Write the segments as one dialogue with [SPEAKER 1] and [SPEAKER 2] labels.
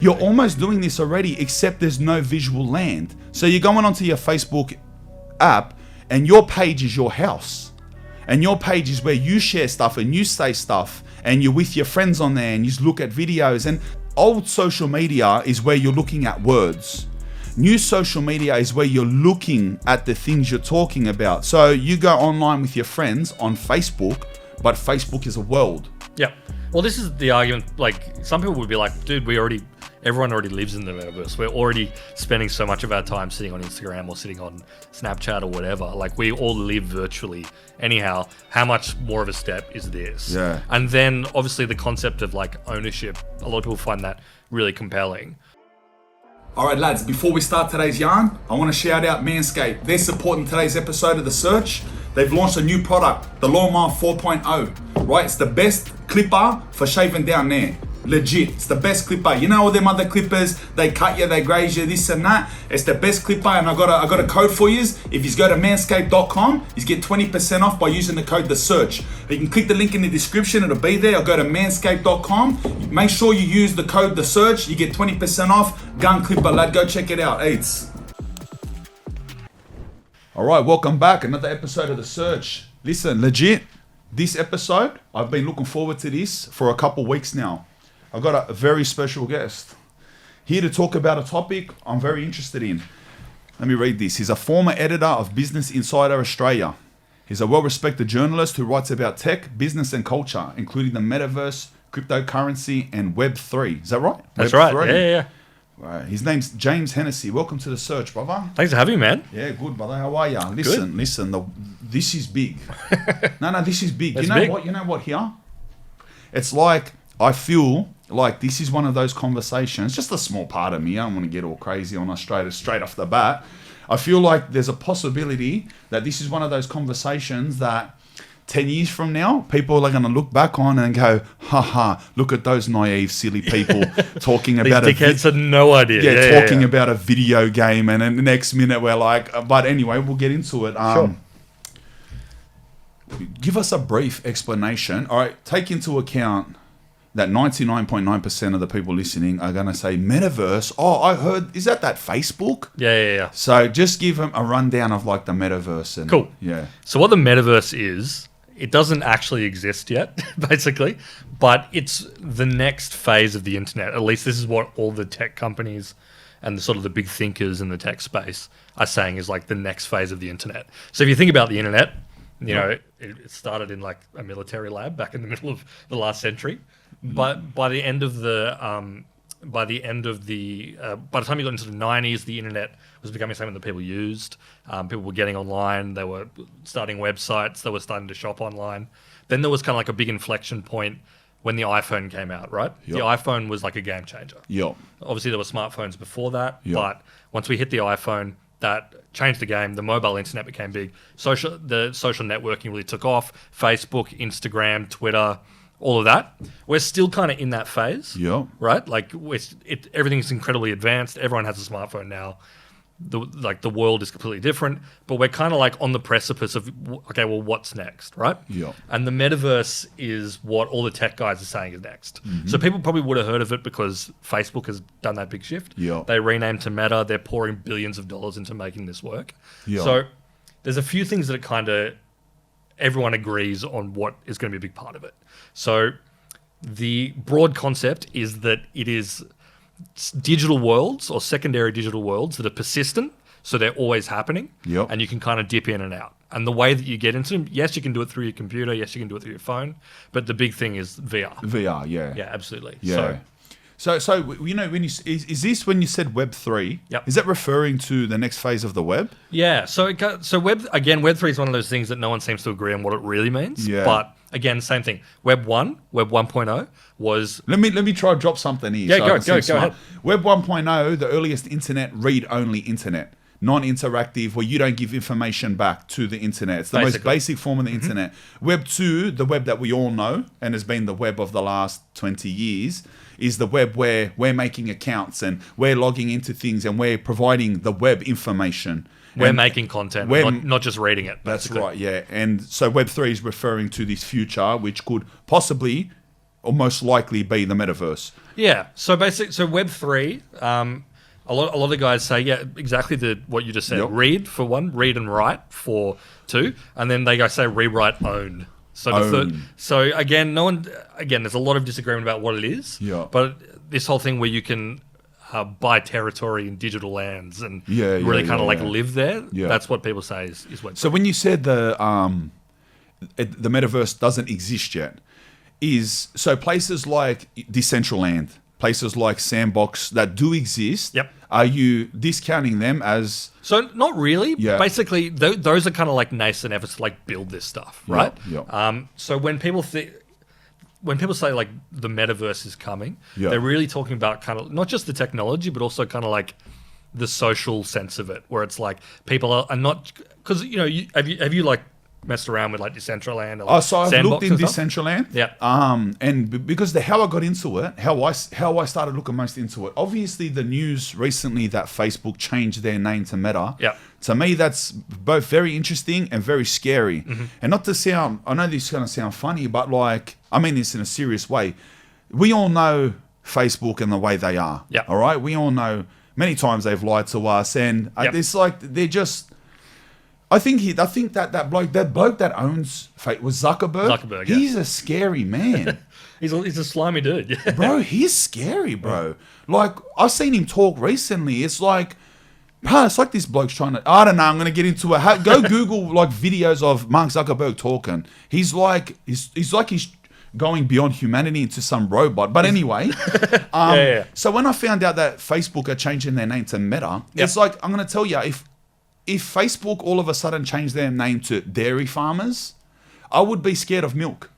[SPEAKER 1] You're almost doing this already, except there's no visual land. So you're going onto your Facebook app and your page is your house. And your page is where you share stuff and you say stuff and you're with your friends on there and you look at videos. And old social media is where you're looking at words. New social media is where you're looking at the things you're talking about. So you go online with your friends on Facebook, but Facebook is a world.
[SPEAKER 2] Yeah. Well, this is the argument. Like, some people would be like, dude, everyone already lives in the metaverse. We're already spending so much of our time sitting on Instagram or sitting on Snapchat or whatever. Like, we all live virtually. Anyhow, how much more of a step is this?
[SPEAKER 1] Yeah.
[SPEAKER 2] And then obviously the concept of like ownership, a lot of people find that really compelling.
[SPEAKER 1] All right, lads, before we start today's yarn, I want to shout out Manscaped. They're supporting today's episode of The Search. They've launched a new product, the Lawnmower 4.0, right? It's the best clipper for shaving down there. Legit, it's the best clipper. You know all them other clippers, they cut you, they graze you, this and that. It's the best clipper, and I got a code for you. If you go to manscaped.com, you get 20% off by using the code TheSearch. You can click the link in the description, it'll be there, or go to manscaped.com. Make sure you use the code TheSearch, you get 20% off. Gun clipper, lad, go check it out. All right, welcome back. Another episode of The Search. Listen, legit, this episode, I've been looking forward to this for a couple weeks now. I've got a very special guest here to talk about a topic I'm very interested in. Let me read this. He's a former editor of Business Insider Australia. He's a well-respected journalist who writes about tech, business and culture, including the metaverse, cryptocurrency and Web3. Is that right?
[SPEAKER 2] That's
[SPEAKER 1] Web3.
[SPEAKER 2] right. Yeah.
[SPEAKER 1] Right. His name's James Hennessy. Welcome to The Search, brother.
[SPEAKER 2] Thanks for having me, man.
[SPEAKER 1] Yeah, good, brother. How are you? Listen, this is big. No, this is big.
[SPEAKER 2] That's
[SPEAKER 1] You know
[SPEAKER 2] big.
[SPEAKER 1] what? You know what here? It's like, I feel like this is one of those conversations, just a small part of me, I don't want to get all crazy on us straight off the bat. I feel like there's a possibility that this is one of those conversations that 10 years from now, people are going to look back on and go, haha, look at those naive, silly people talking about
[SPEAKER 2] These dickheads had no idea.
[SPEAKER 1] talking about a video game, and then the next minute we're like, but anyway, we'll get into it.
[SPEAKER 2] Sure.
[SPEAKER 1] Give us a brief explanation. All right, take into account that 99.9% of the people listening are going to say metaverse. Oh, I heard, is that Facebook?
[SPEAKER 2] Yeah.
[SPEAKER 1] So just give them a rundown of like the metaverse. And,
[SPEAKER 2] Cool.
[SPEAKER 1] Yeah.
[SPEAKER 2] So what the metaverse is, it doesn't actually exist yet, basically, but it's the next phase of the internet. At least this is what all the tech companies and the sort of the big thinkers in the tech space are saying is like the next phase of the internet. So if you think about the internet, you know, it started in like a military lab back in the middle of the last century. But by the time you got into the 90s, the internet was becoming something that people used. People were getting online. They were starting websites. They were starting to shop online. Then there was kind of like a big inflection point when the iPhone came out, right?
[SPEAKER 1] Yep.
[SPEAKER 2] The iPhone was like a game changer.
[SPEAKER 1] Yep.
[SPEAKER 2] Obviously, there were smartphones before that,
[SPEAKER 1] Yep.
[SPEAKER 2] but once we hit the iPhone, that changed the game. The mobile internet became big. The social networking really took off. Facebook, Instagram, Twitter, all of that. We're still kind of in that phase, right? Like everything's incredibly advanced. Everyone has a smartphone now. The world is completely different, but we're kind of like on the precipice of, okay, well, what's next, right?
[SPEAKER 1] Yeah.
[SPEAKER 2] And the metaverse is what all the tech guys are saying is next. Mm-hmm. So people probably would have heard of it because Facebook has done that big shift.
[SPEAKER 1] Yeah.
[SPEAKER 2] They renamed to Meta. They're pouring billions of dollars into making this work.
[SPEAKER 1] Yeah.
[SPEAKER 2] So there's a few things that kind of everyone agrees on what is going to be a big part of it. So the broad concept is that it is digital worlds or secondary digital worlds that are persistent, so they're always happening, and you can kind of dip in and out. And the way that you get into them, yes, you can do it through your computer, yes, you can do it through your phone, but the big thing is VR.
[SPEAKER 1] VR, yeah.
[SPEAKER 2] Yeah, absolutely.
[SPEAKER 1] Yeah. So you know, when is this when you said Web3?
[SPEAKER 2] Yep.
[SPEAKER 1] Is that referring to the next phase of the web?
[SPEAKER 2] Yeah. So Web3 is one of those things that no one seems to agree on what it really means.
[SPEAKER 1] Yeah.
[SPEAKER 2] But again, same thing. Web 1.0 was.
[SPEAKER 1] Let me try to drop something here.
[SPEAKER 2] Yeah, go ahead.
[SPEAKER 1] Web 1.0, the earliest internet, read-only internet. Non-interactive, where you don't give information back to the internet. It's the most basic form of the internet. Web 2, the web that we all know, and has been the web of the last 20 years, is the web where we're making accounts and we're logging into things and we're providing the web information.
[SPEAKER 2] We're making content, not just reading it.
[SPEAKER 1] Basically. That's right, yeah. And so Web 3 is referring to this future, which could possibly or most likely be the metaverse.
[SPEAKER 2] Yeah. So Web3. A lot of guys say, yeah, exactly what you just said.
[SPEAKER 1] Yep.
[SPEAKER 2] Read for one, read and write for two, and then they go say rewrite, own. So again, there's a lot of disagreement about what it is.
[SPEAKER 1] Yeah.
[SPEAKER 2] But this whole thing where you can buy territory in digital lands and really kind of live there. Yeah. That's what people say is Web3.
[SPEAKER 1] So when you said the metaverse doesn't exist yet, so places like Decentraland, places like Sandbox that do exist.
[SPEAKER 2] Yep.
[SPEAKER 1] Are you discounting them as?
[SPEAKER 2] So not really.
[SPEAKER 1] Yeah.
[SPEAKER 2] Basically, those are kind of like nascent efforts to like build this stuff, right?
[SPEAKER 1] Yeah.
[SPEAKER 2] So when people say like the metaverse is coming,
[SPEAKER 1] yeah.
[SPEAKER 2] they're really talking about kind of not just the technology, but also kind of like the social sense of it, where it's like people are not because have you like messed around with like Decentraland? Or like
[SPEAKER 1] so I've looked in Decentraland.
[SPEAKER 2] Yeah.
[SPEAKER 1] And because how I got into it, how I started looking most into it. Obviously, the news recently that Facebook changed their name to Meta.
[SPEAKER 2] Yeah.
[SPEAKER 1] To me, that's both very interesting and very scary.
[SPEAKER 2] Mm-hmm.
[SPEAKER 1] And not to sound, I know this is going to sound funny, but like I mean this in a serious way. We all know Facebook and the way they are.
[SPEAKER 2] Yeah.
[SPEAKER 1] All right. We all know many times they've lied to us, and it's like they're just. I think that bloke that owns was Zuckerberg.
[SPEAKER 2] Yeah.
[SPEAKER 1] He's a scary man.
[SPEAKER 2] he's a slimy dude. Yeah.
[SPEAKER 1] Bro, he's scary, bro. Like I've seen him talk recently. It's like this bloke's trying to. I don't know. I'm gonna get into it. Go Google like videos of Mark Zuckerberg talking. He's going beyond humanity into some robot. But anyway, so when I found out that Facebook are changing their name to Meta, it's like I'm gonna tell you if Facebook all of a sudden changed their name to Dairy Farmers, I would be scared of milk.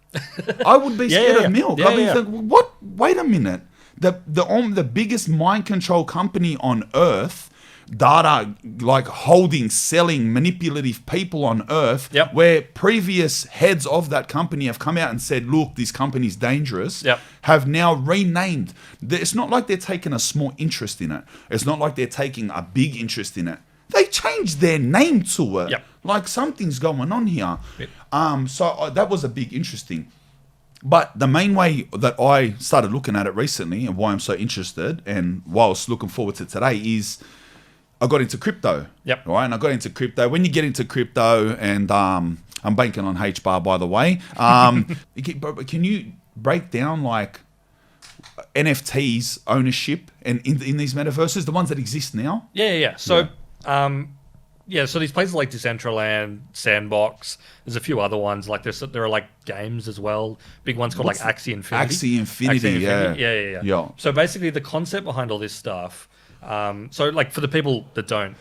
[SPEAKER 1] I would be scared of milk. I'd be thinking, what? Wait a minute. The biggest mind control company on earth, data like holding, selling, manipulative people on earth, where previous heads of that company have come out and said, look, this company's dangerous, have now renamed. It's not like they're taking a small interest in it. It's not like they're taking a big interest in it. They changed their name to it. Like something's going on here. So that was a big interesting. But the main way that I started looking at it recently and why I'm so interested and why I was looking forward to today is I got into crypto. Right? And I got into crypto. When you get into crypto, and I'm banking on H-bar, by the way, can you break down like NFTs ownership and in these metaverses, the ones that exist now?
[SPEAKER 2] Yeah. So... so these places like Decentraland, Sandbox, there's a few other ones. Like there are like games as well. Big ones called like Axie Infinity.
[SPEAKER 1] Axie Infinity,
[SPEAKER 2] yeah. So basically the concept behind all this stuff, so like for the people that don't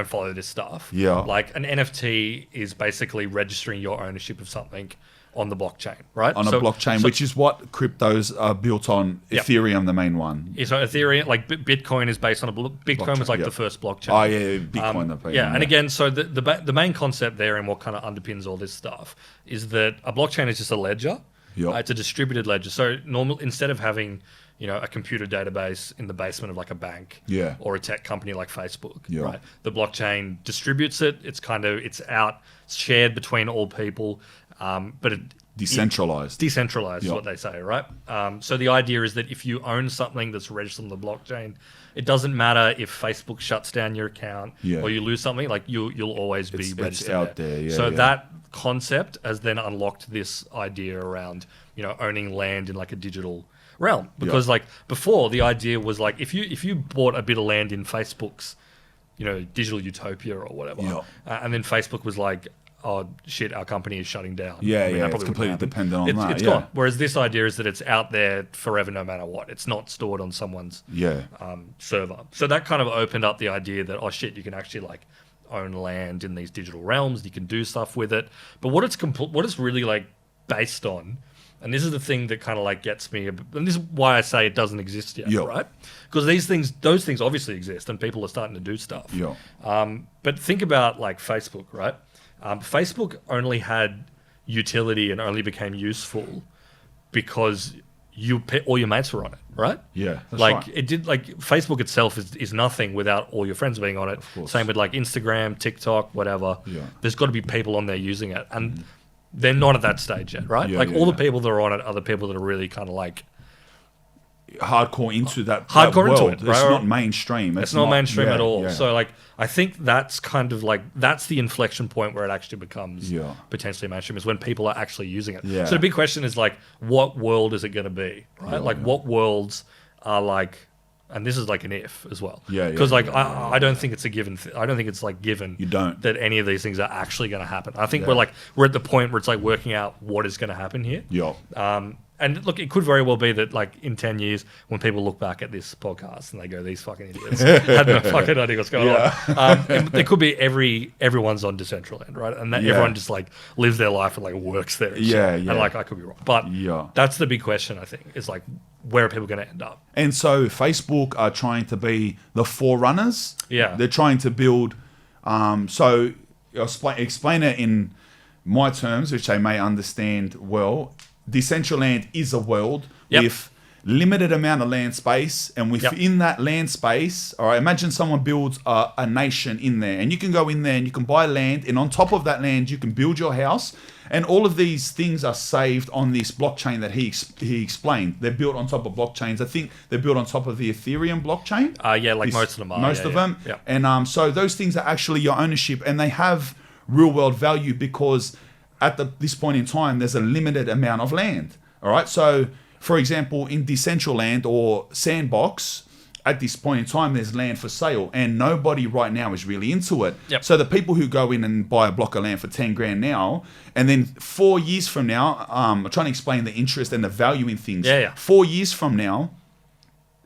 [SPEAKER 2] follow this stuff, like an NFT is basically registering your ownership of something on the blockchain, right?
[SPEAKER 1] On a blockchain, which is what cryptos are built on. Ethereum, the main one.
[SPEAKER 2] Yeah, so Ethereum, like Bitcoin is based on Bitcoin was like the first blockchain.
[SPEAKER 1] Oh yeah, Bitcoin.
[SPEAKER 2] And again, so the main concept there and what kind of underpins all this stuff is that a blockchain is just a ledger. It's a distributed ledger. So instead of having a computer database in the basement of like a bank or a tech company like Facebook, right? The blockchain distributes it. It's shared between all people. But
[SPEAKER 1] decentralized.
[SPEAKER 2] Decentralized is what they say, right? So the idea is that if you own something that's registered on the blockchain, it doesn't matter if Facebook shuts down your account or you lose something, like you'll always be registered.
[SPEAKER 1] It's out there.
[SPEAKER 2] So that concept has then unlocked this idea around owning land in like a digital realm, because like before the idea was like if you bought a bit of land in Facebook's digital utopia or whatever, and then Facebook was like, oh shit, our company is shutting down.
[SPEAKER 1] It's completely dependent on that.
[SPEAKER 2] It's gone. Whereas this idea is that it's out there forever, no matter what. It's not stored on someone's server. So that kind of opened up the idea that, oh shit, you can actually like own land in these digital realms. You can do stuff with it. But what it's really like based on, and this is the thing that kind of like gets me, and this is why I say it doesn't exist yet, right? Because those things obviously exist, and people are starting to do stuff. But think about like Facebook, right? Facebook only had utility and only became useful because all your mates were on it, right?
[SPEAKER 1] That's
[SPEAKER 2] like
[SPEAKER 1] right.
[SPEAKER 2] it did. Like Facebook itself is nothing without all your friends being on it. Same with like Instagram, TikTok, whatever. There's got to be people on there using it, and they're not at that stage yet, right? All the people that are on it are the people that are really kind of like
[SPEAKER 1] hardcore into that
[SPEAKER 2] Hardcore into
[SPEAKER 1] world.
[SPEAKER 2] it,
[SPEAKER 1] It's
[SPEAKER 2] right?
[SPEAKER 1] not mainstream.
[SPEAKER 2] It's not mainstream at all.
[SPEAKER 1] Yeah.
[SPEAKER 2] So like, I think that's kind of like, that's the inflection point where it actually becomes potentially mainstream, is when people are actually using it.
[SPEAKER 1] Yeah.
[SPEAKER 2] So the big question is like, what world is it going to be, right? What worlds are like, and this is like an if as well. Because I don't think it's a given. I don't think it's like given that any of these things are actually going to happen. I think we're at the point where it's like working out what is going to happen here. And look, it could very well be that like in 10 years when people look back at this podcast and they go, these fucking idiots had no fucking idea what's going on. There could be everyone's on Decentraland, right? And that everyone just like lives their life and like works there. And And like, I could be wrong. But that's the big question, I think, is like, where are people going to end up?
[SPEAKER 1] And so Facebook are trying to be the forerunners. They're trying to build. So I'll explain it in my terms, which they may understand well. Decentraland is a world with limited amount of land space, and within that land space, all right, imagine someone builds a nation in there, and you can go in there and you can buy land, and on top of that land you can build your house, and all of these things are saved on this blockchain that he explained. They're built on top of blockchains. I think they're built on top of the Ethereum blockchain.
[SPEAKER 2] Most of them are.
[SPEAKER 1] Most of them. And so those things are actually your ownership, and they have real world value because at this point in time, there's a limited amount of land. All right. So, for example, in Decentraland or Sandbox, at this point in time, there's land for sale, and nobody right now is really into it. So the people who go in and buy a block of land for 10 grand now, and then 4 years from now, I'm trying to explain the interest and the value in things. 4 years from now,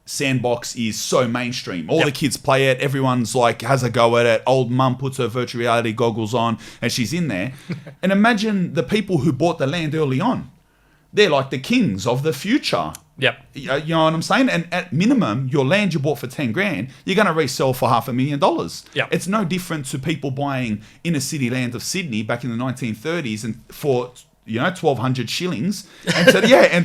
[SPEAKER 1] Sandbox is so mainstream. All the kids play it. Everyone's like has a go at it. Old mum puts her virtual reality goggles on and she's in there. And imagine the people who bought the land early on. They're like the kings of the future. You know what I'm saying? And at minimum, your land you bought for 10 grand, you're going to resell for $500,000. It's no different to people buying inner city land of Sydney back in the 1930s and for 1,200 shillings, and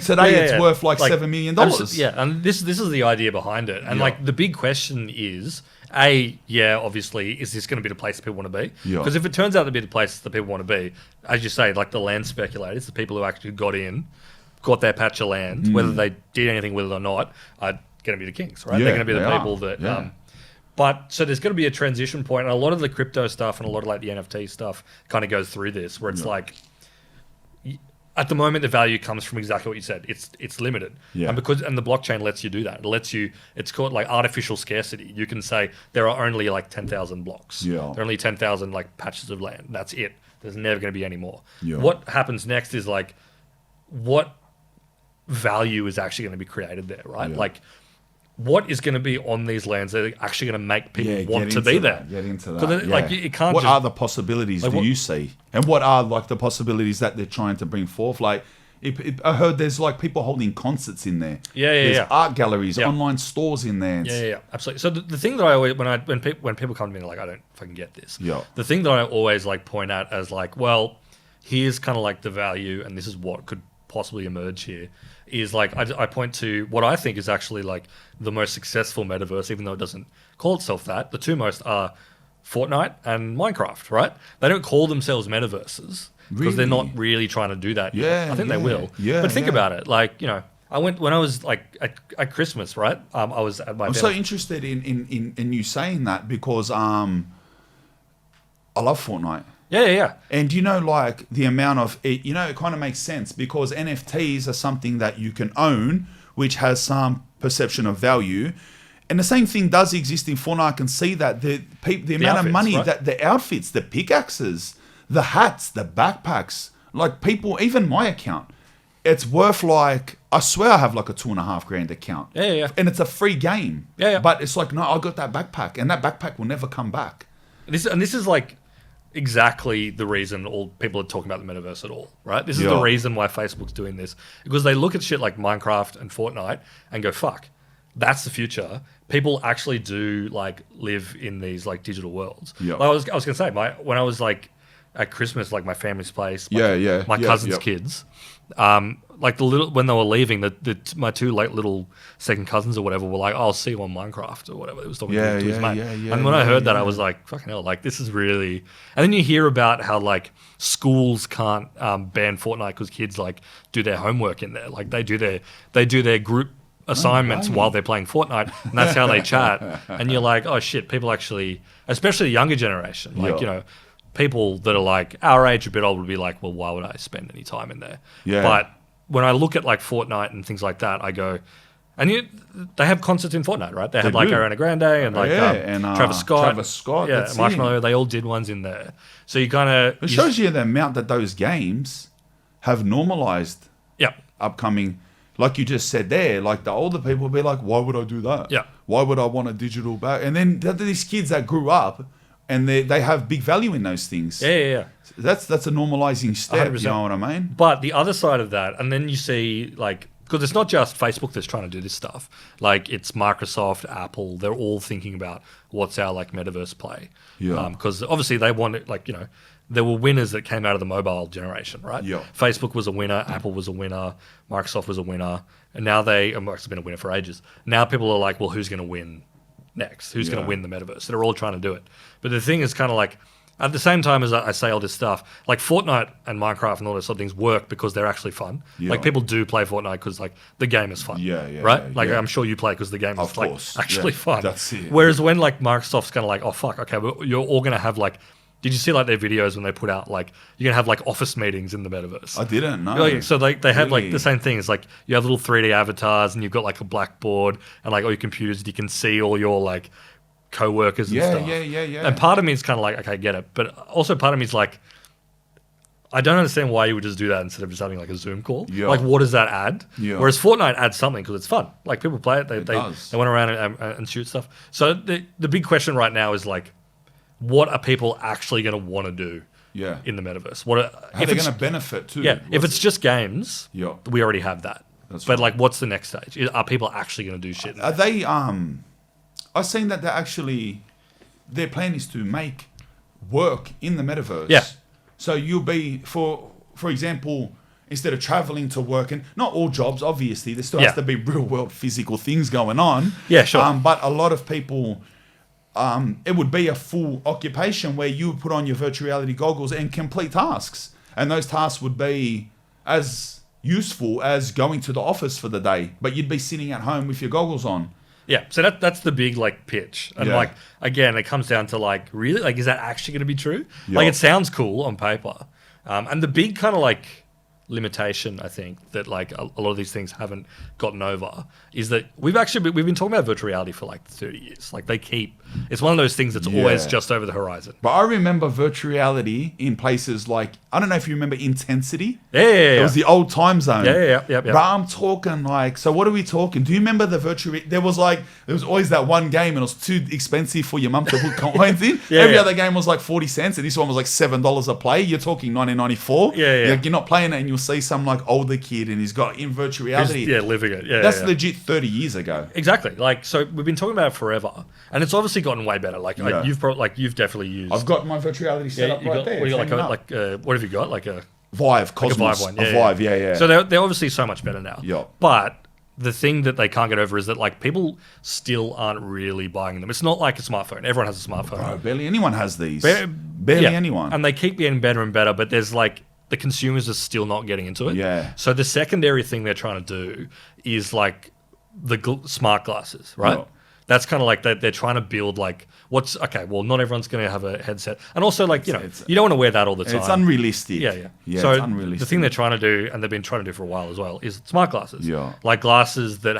[SPEAKER 1] today it's worth like $7 million.
[SPEAKER 2] And this is the idea behind it. And like the big question is, obviously, is this going to be the place that people want to be? Because if it turns out to be the place that people want to be, as you say, like the land speculators, the people who actually got their patch of land, whether they did anything with it or not, are going to be the kings, right? They're going to be the people that. But so there's going to be a transition point, and a lot of the crypto stuff and a lot of like the NFT stuff kind of goes through this, where it's like. At the moment, the value comes from exactly what you said. It's limited, and the blockchain lets you do that. It lets you. It's called like artificial scarcity. You can say there are only like 10,000 blocks. There are only 10,000 like patches of land. That's it. There's never going to be any more. What happens next is like, what value is actually going to be created there, right? Like, what is going to be on these lands that are actually going to make people want to be there?
[SPEAKER 1] Get into that.
[SPEAKER 2] Like, it can't.
[SPEAKER 1] What are the possibilities do you see? And what are like the possibilities that they're trying to bring forth? Like, I heard there's like people holding concerts in there. There's art galleries, online stores in there.
[SPEAKER 2] Absolutely. So the thing that I always when people come to me and like, I don't fucking get this. The thing that I always like point out as like, well, here's kind of like the value, and this is what could possibly emerge here, is like I point to what I think is actually like the most successful metaverse, even though it doesn't call itself that. The two most are Fortnite and Minecraft, right? They don't call themselves metaverses because they're not really trying to do that yet. I think they will. But think about it. Like, I went when I was like at Christmas, right? I was at my.
[SPEAKER 1] I'm so interested in you saying that because I love Fortnite. And like the amount of it, it kind of makes sense because NFTs are something that you can own, which has some perception of value. And the same thing does exist in Fortnite. I can see that the amount of money, right? That the outfits, the pickaxes, the hats, the backpacks, like people, even my account, it's worth like, I swear I have like a $2,500 account. And it's a free game. But it's like, no, I got that backpack and that backpack will never come back.
[SPEAKER 2] This is like, exactly the reason all people are talking about the metaverse at all, right? This is the reason why Facebook's doing this, because they look at shit like Minecraft and Fortnite and go, fuck, that's the future. People actually do like live in these like digital worlds. Like I was gonna say, when I was like at Christmas, like my family's place, my cousin's kids, like when they were leaving, my two like little second cousins or whatever were like, "Oh, I'll see you on Minecraft" or whatever. It was talking to his mate. And when I heard that, I was like, "Fucking hell!" Like this is really. And then you hear about how like schools can't ban Fortnite because kids like do their homework in there. Like they do their group assignments
[SPEAKER 1] way.
[SPEAKER 2] while they're playing Fortnite, and that's how they chat. And you're like, oh shit, people actually, especially the younger generation, like people that are like our age, a bit older, would be like, well, why would I spend any time in there?
[SPEAKER 1] Yeah.
[SPEAKER 2] But when I look at like Fortnite and things like that, I go, and they have concerts in Fortnite, right? They had like
[SPEAKER 1] do.
[SPEAKER 2] Ariana Grande and like Travis Scott,
[SPEAKER 1] that's
[SPEAKER 2] Marshmallow.
[SPEAKER 1] it.
[SPEAKER 2] They all did ones in there. So you kind of
[SPEAKER 1] It shows you the amount that those games have normalized upcoming. Like you just said there, like the older people will be like, why would I do that?
[SPEAKER 2] Yeah.
[SPEAKER 1] Why would I want a digital bag? And then these kids that grew up and they have big value in those things.
[SPEAKER 2] Yeah.
[SPEAKER 1] That's a normalizing step,
[SPEAKER 2] 100%.
[SPEAKER 1] you know what I mean?
[SPEAKER 2] But the other side of that, and then you see like, because it's not just Facebook that's trying to do this stuff. Like it's Microsoft, Apple, they're all thinking about what's our like metaverse play.
[SPEAKER 1] Yeah.
[SPEAKER 2] Because obviously they want it, like, there were winners that came out of the mobile generation, right?
[SPEAKER 1] Yeah.
[SPEAKER 2] Facebook was a winner, Apple was a winner, Microsoft was a winner, and now Microsoft's been a winner for ages. Now people are like, well, who's going to win next? Who's going to win the metaverse? So they're all trying to do it. But the thing is kind of like, at the same time as I say all this stuff, like Fortnite and Minecraft and all those sort of things work because they're actually fun.
[SPEAKER 1] Yeah.
[SPEAKER 2] Like people do play Fortnite because like the game is fun. Right? Like I'm sure you play because the game is like actually fun.
[SPEAKER 1] That's it.
[SPEAKER 2] Whereas when like Microsoft's kind of like, oh fuck, okay, well, you're all going to have like, did you see like their videos when they put out like you're gonna have like office meetings in the metaverse? I
[SPEAKER 1] didn't know.
[SPEAKER 2] So they have like the same thing. It's like you have little 3D avatars and you've got like a blackboard and like all your computers and you can see all your like co-workers and stuff.
[SPEAKER 1] Yeah.
[SPEAKER 2] And part of me is kind of like, okay, I get it. But also part of me is like, I don't understand why you would just do that instead of just having like a Zoom call.
[SPEAKER 1] Yeah.
[SPEAKER 2] Like, what does that add?
[SPEAKER 1] Yeah.
[SPEAKER 2] Whereas Fortnite adds something because it's fun. Like people play it. They went around and shoot stuff. So the big question right now is like, what are people actually going to want to do in the metaverse? How
[SPEAKER 1] are they going to benefit too?
[SPEAKER 2] Yeah, if it's just games, we already have that.
[SPEAKER 1] That's
[SPEAKER 2] but
[SPEAKER 1] right.
[SPEAKER 2] like, what's the next stage? Are people actually going to do shit?
[SPEAKER 1] Are they? I've seen that their plan is to make work in the metaverse.
[SPEAKER 2] Yeah.
[SPEAKER 1] So you'll be for example, instead of traveling to work, and not all jobs, obviously, there still has to be real world physical things going on.
[SPEAKER 2] Yeah, sure.
[SPEAKER 1] But a lot of people. It would be a full occupation where you would put on your virtual reality goggles and complete tasks. And those tasks would be as useful as going to the office for the day, but you'd be sitting at home with your goggles on.
[SPEAKER 2] Yeah, so that's the big like pitch. And like, again, it comes down to like, really? Like, is that actually going to be true?
[SPEAKER 1] Yep.
[SPEAKER 2] Like, it sounds cool on paper. And the big kind of like limitation, I think, that like a lot of these things haven't gotten over is that we've been talking about virtual reality for like 30 years. Like it's one of those things that's always just over the horizon.
[SPEAKER 1] But I remember virtual reality in places like, I don't know if you remember Intensity.
[SPEAKER 2] Yeah.
[SPEAKER 1] It was the old time zone.
[SPEAKER 2] Yeah.
[SPEAKER 1] But I'm talking like, so what are we talking? Do you remember the virtual, there was always that one game and it was too expensive for your mum to put coins in. Every other game was like 40 cents and this one was like $7 a play. You're talking 1994. Like, you're not playing it and you'll see some like older kid and he's got in virtual reality.
[SPEAKER 2] Living it.
[SPEAKER 1] That's legit 30 years ago.
[SPEAKER 2] Exactly. Like, so we've been talking about it forever, and it's obviously gotten way better. Like, you've definitely used.
[SPEAKER 1] I've got my virtual reality set up right there.
[SPEAKER 2] What have you got? Like a
[SPEAKER 1] Vive, Cosmos.
[SPEAKER 2] Like a Vive one.
[SPEAKER 1] Vive, yeah.
[SPEAKER 2] So they're obviously so much better now.
[SPEAKER 1] Yeah.
[SPEAKER 2] But the thing that they can't get over is that like people still aren't really buying them. It's not like a smartphone. Everyone has a smarphone.
[SPEAKER 1] Bro, barely anyone has these. Barely anyone.
[SPEAKER 2] And they keep getting better and better, but there's like the consumers are still not getting into it.
[SPEAKER 1] Yeah.
[SPEAKER 2] So the secondary thing they're trying to do is like the smart glasses, right?
[SPEAKER 1] Yeah.
[SPEAKER 2] That's kind of like they're trying to build like not everyone's going to have a headset. And also like, you don't want to wear that all the time.
[SPEAKER 1] It's unrealistic.
[SPEAKER 2] Yeah.
[SPEAKER 1] Yeah,
[SPEAKER 2] So
[SPEAKER 1] it's unrealistic.
[SPEAKER 2] the thing they're trying to do, and they've been trying to do for a while as well, is smart glasses.
[SPEAKER 1] Yeah.
[SPEAKER 2] Like glasses that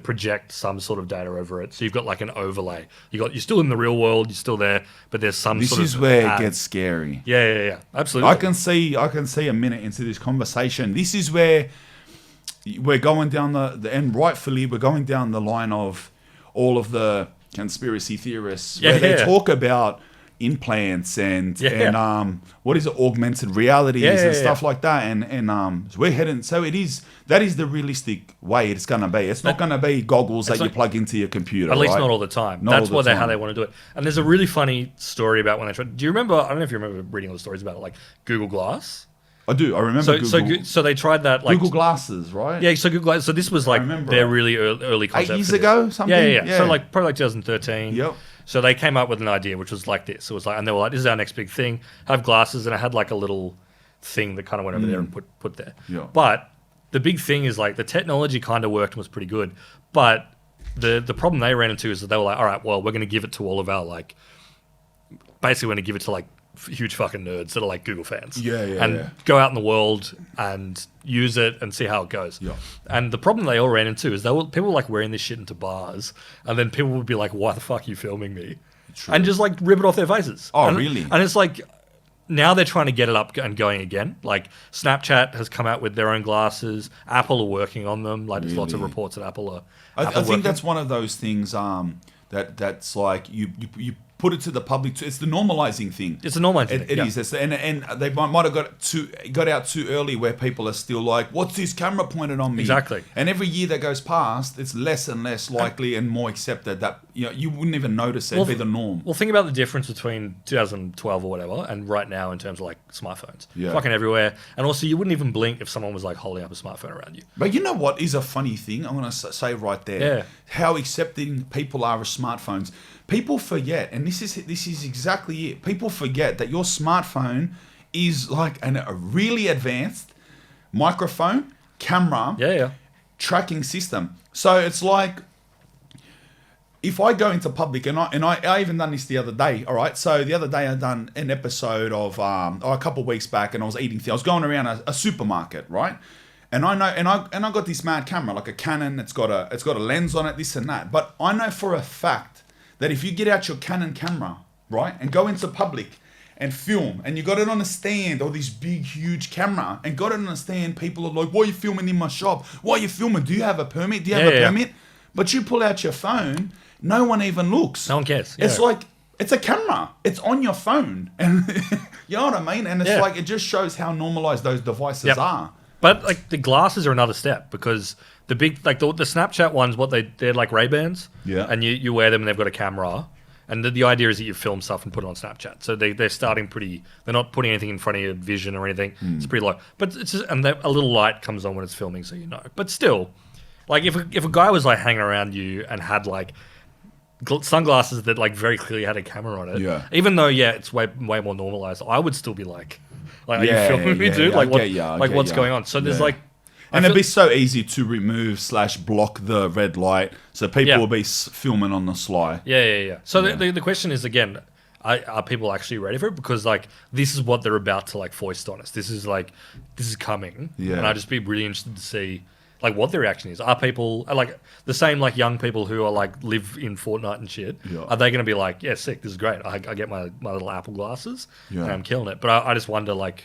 [SPEAKER 2] project some sort of data over it. So you've got like an overlay. You're still in the real world, you're still there, but there's some sort of
[SPEAKER 1] This is where it gets scary.
[SPEAKER 2] Yeah. Absolutely.
[SPEAKER 1] I can see a minute into this conversation. This is where we're going down and rightfully we're going down the line of all of the conspiracy theorists where they talk about implants and what is it, augmented realities and stuff like that, and we're heading. So that is the realistic way it's going to be. It's not going to be goggles that you plug into your computer.
[SPEAKER 2] At least not all the time. That's how they want to do it. And there's a really funny story about when they tried. Do you remember? I don't know if you remember reading all the stories about it, like Google Glass.
[SPEAKER 1] I do. I remember Google.
[SPEAKER 2] So they tried that, like
[SPEAKER 1] Google Glasses, right?
[SPEAKER 2] Yeah. So Google Glass. So this was like their really early concept.
[SPEAKER 1] 8 years ago, something.
[SPEAKER 2] Yeah. So like probably like 2013.
[SPEAKER 1] Yep.
[SPEAKER 2] So they came up with an idea which was like this. It was like, and they were like, "This is our next big thing. Have glasses," and it had like a little thing that kind of went over there and put there.
[SPEAKER 1] Yeah.
[SPEAKER 2] But the big thing is like the technology kind of worked and was pretty good, but the problem they ran into is that they were like, all right, well, we're going to give it to all of our like, basically we're going to give it to like huge fucking nerds that are like Google fans. Go out in the world and use it and see how it goes.
[SPEAKER 1] Yeah.
[SPEAKER 2] And the problem they all ran into is people were like wearing this shit into bars, and then people would be like, why the fuck are you filming me?
[SPEAKER 1] True.
[SPEAKER 2] And just like rip it off their faces.
[SPEAKER 1] Oh, really?
[SPEAKER 2] And it's like, now they're trying to get it up and going again. Like Snapchat has come out with their own glasses. Apple are working on them. Like there's lots of reports that Apple are.
[SPEAKER 1] I think that's one of those things that's like you put it to the public. It's the normalizing thing.
[SPEAKER 2] It's a normalizing thing.
[SPEAKER 1] It is. And they might have got out too early where people are still like, what's this camera pointed on me?
[SPEAKER 2] Exactly.
[SPEAKER 1] And every year that goes past, it's less and less likely and more accepted that you wouldn't even notice it. It'd be the norm.
[SPEAKER 2] Well, think about the difference between 2012 or whatever and right now in terms of like smartphones.
[SPEAKER 1] Yeah.
[SPEAKER 2] Fucking everywhere. And also you wouldn't even blink if someone was like holding up a smartphone around you.
[SPEAKER 1] But you know what is a funny thing? I'm going to say right there.
[SPEAKER 2] Yeah.
[SPEAKER 1] How accepting people are of smartphones. People forget, and this is exactly it. People forget that your smartphone is like a really advanced microphone, camera, tracking system. So it's like if I go into public, and I even done this the other day. All right, so the other day I done an episode of a couple of weeks back, and I was eating things. I was going around a supermarket, right? And I know, and I got this mad camera, like a Canon. It's got a lens on it, this and that. But I know for a fact that if you get out your Canon camera, right, and go into public and film, and you got it on a stand, or this big, huge camera, and got it on a stand, people are like, why are you filming in my shop? Why are you filming? Do you have a permit? Do you have a permit? But you pull out your phone, no one even looks.
[SPEAKER 2] No one cares.
[SPEAKER 1] It's like, it's a camera. It's on your phone. And you know what I mean? And it's like, it just shows how normalized those devices are.
[SPEAKER 2] But like the glasses are another step, because the big, like the Snapchat ones, they're like Ray-Bans.
[SPEAKER 1] Yeah.
[SPEAKER 2] And you wear them and they've got a camera. And the idea is that you film stuff and put it on Snapchat. So they're starting they're not putting anything in front of your vision or anything. It's pretty low. But it's just, and a little light comes on when it's filming, so you know. But still, like if a guy was like hanging around you and had like sunglasses that like very clearly had a camera on it, even though it's way more normalized, I would still be like are you filming me, dude? What's going on? So there's like,
[SPEAKER 1] and it'd be so easy to remove / block the red light, so people will be filming on the sly.
[SPEAKER 2] So the question is again, are people actually ready for it? Because like this is what they're about to like foist on us. This is coming, and I'd just be really interested to see like what their reaction is. Are people like the same like young people who are like live in Fortnite and shit? Are they going to be like, yeah, sick, this is great. I get my little Apple glasses and I'm killing it. But I just wonder like,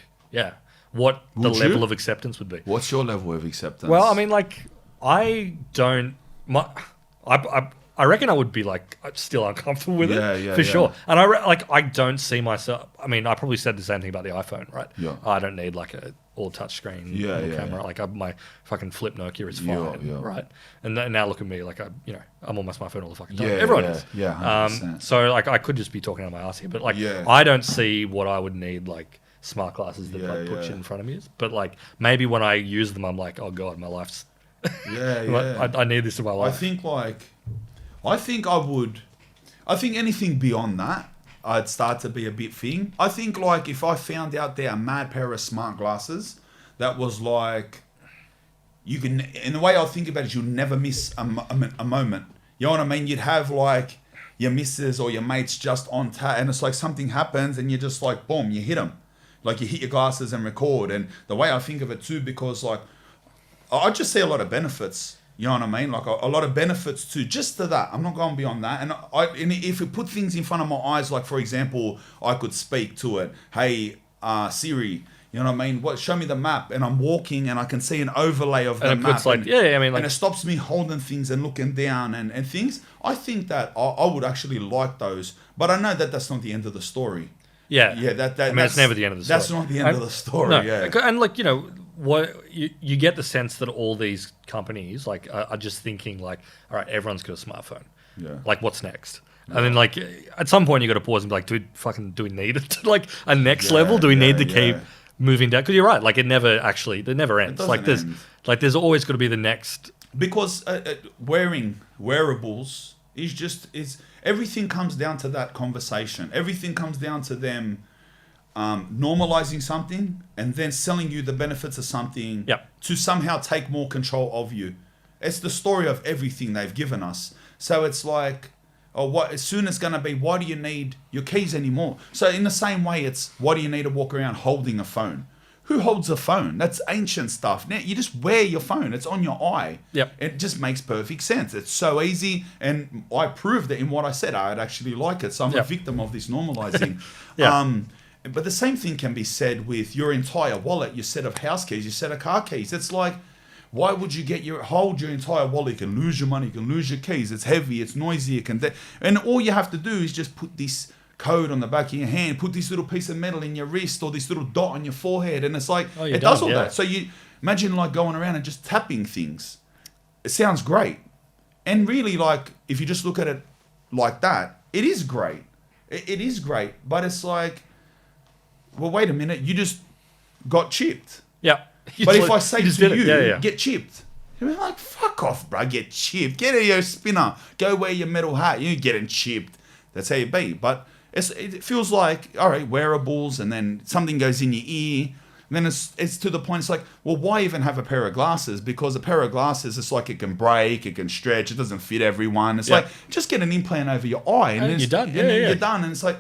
[SPEAKER 2] what the level of acceptance would be.
[SPEAKER 1] What's your level of acceptance?
[SPEAKER 2] Well, I mean, like I reckon I would be like still uncomfortable with it for sure. And I don't see myself. I mean, I probably said the same thing about the iPhone, right?
[SPEAKER 1] Yeah.
[SPEAKER 2] I don't need like a all touchscreen camera. Like my fucking flip Nokia is fine, right? And now look at me, like I'm on my smartphone all the fucking time. Everyone is.
[SPEAKER 1] Yeah.
[SPEAKER 2] So like I could just be talking out my ass here, but like I don't see what I would need like smart glasses that like put shit in front of me. But like maybe when I use them, I'm like, oh god, my life's. I need this in my life.
[SPEAKER 1] I think anything beyond that, I'd start to be a bit thing. I think like if I found out there a mad pair of smart glasses that was like, you can, in the way I think about it, you'll never miss a moment. You know what I mean? You'd have like your missus or your mates just on tap, and it's like something happens and you're just like, boom, you hit them. Like you hit your glasses and record. And the way I think of it too, because like, I just see a lot of benefits. You know what I mean? Like a lot of benefits to that. I'm not going beyond that. And if you put things in front of my eyes, like for example, I could speak to it. Hey, Siri, you know what I mean? Show me the map, and I'm walking and I can see an overlay of the map.
[SPEAKER 2] Puts like, and
[SPEAKER 1] it stops me holding things and looking down and things. I think that I would actually like those, but I know that that's not the end of the story.
[SPEAKER 2] Yeah.
[SPEAKER 1] I mean,
[SPEAKER 2] it's never the end of the story.
[SPEAKER 1] That's not the end of the story.
[SPEAKER 2] No.
[SPEAKER 1] Yeah.
[SPEAKER 2] And like, what you get the sense that all these companies like are just thinking like, all right, everyone's got a smartphone. Yeah. Like, what's next? And then like at some point you got to pause and be like, do we need it to like a next level? Do we need to keep moving down? Because you're right, like it never ends. There's always got to be the next.
[SPEAKER 1] Because wearing wearables is everything comes down to that conversation. Everything comes down to them normalizing something and then selling you the benefits of something to somehow take more control of you. It's the story of everything they've given us. So it's like, as soon as it's going to be, why do you need your keys anymore? So in the same way, it's why do you need to walk around holding a phone? Who holds a phone? That's ancient stuff. Now you just wear your phone. It's on your eye.
[SPEAKER 2] Yep.
[SPEAKER 1] It just makes perfect sense. It's so easy. And I proved that in what I said. I'd actually like it. So I'm a victim of this normalizing. But the same thing can be said with your entire wallet, your set of house keys, your set of car keys. It's like, why would you hold your entire wallet? You can lose your money. You can lose your keys. It's heavy. It's noisy. And all you have to do is just put this code on the back of your hand, put this little piece of metal in your wrist or this little dot on your forehead, and it's like it does all that. So you imagine like going around and just tapping things. It sounds great, and really, like if you just look at it like that, it is great. It is great, but it's like, well, wait a minute, you just got chipped.
[SPEAKER 2] Yeah.
[SPEAKER 1] But if I say to you, get chipped, you're like, fuck off, bro, get chipped. Get out of your spinner. Go wear your metal hat. You're getting chipped. That's how you be. But it feels like, all right, wearables, and then something goes in your ear. And then it's to the point, it's like, well, why even have a pair of glasses? Because a pair of glasses, it's like it can break, it can stretch, it doesn't fit everyone. It's like, just get an implant over your eye. And then
[SPEAKER 2] you're done.
[SPEAKER 1] You're done. And it's like,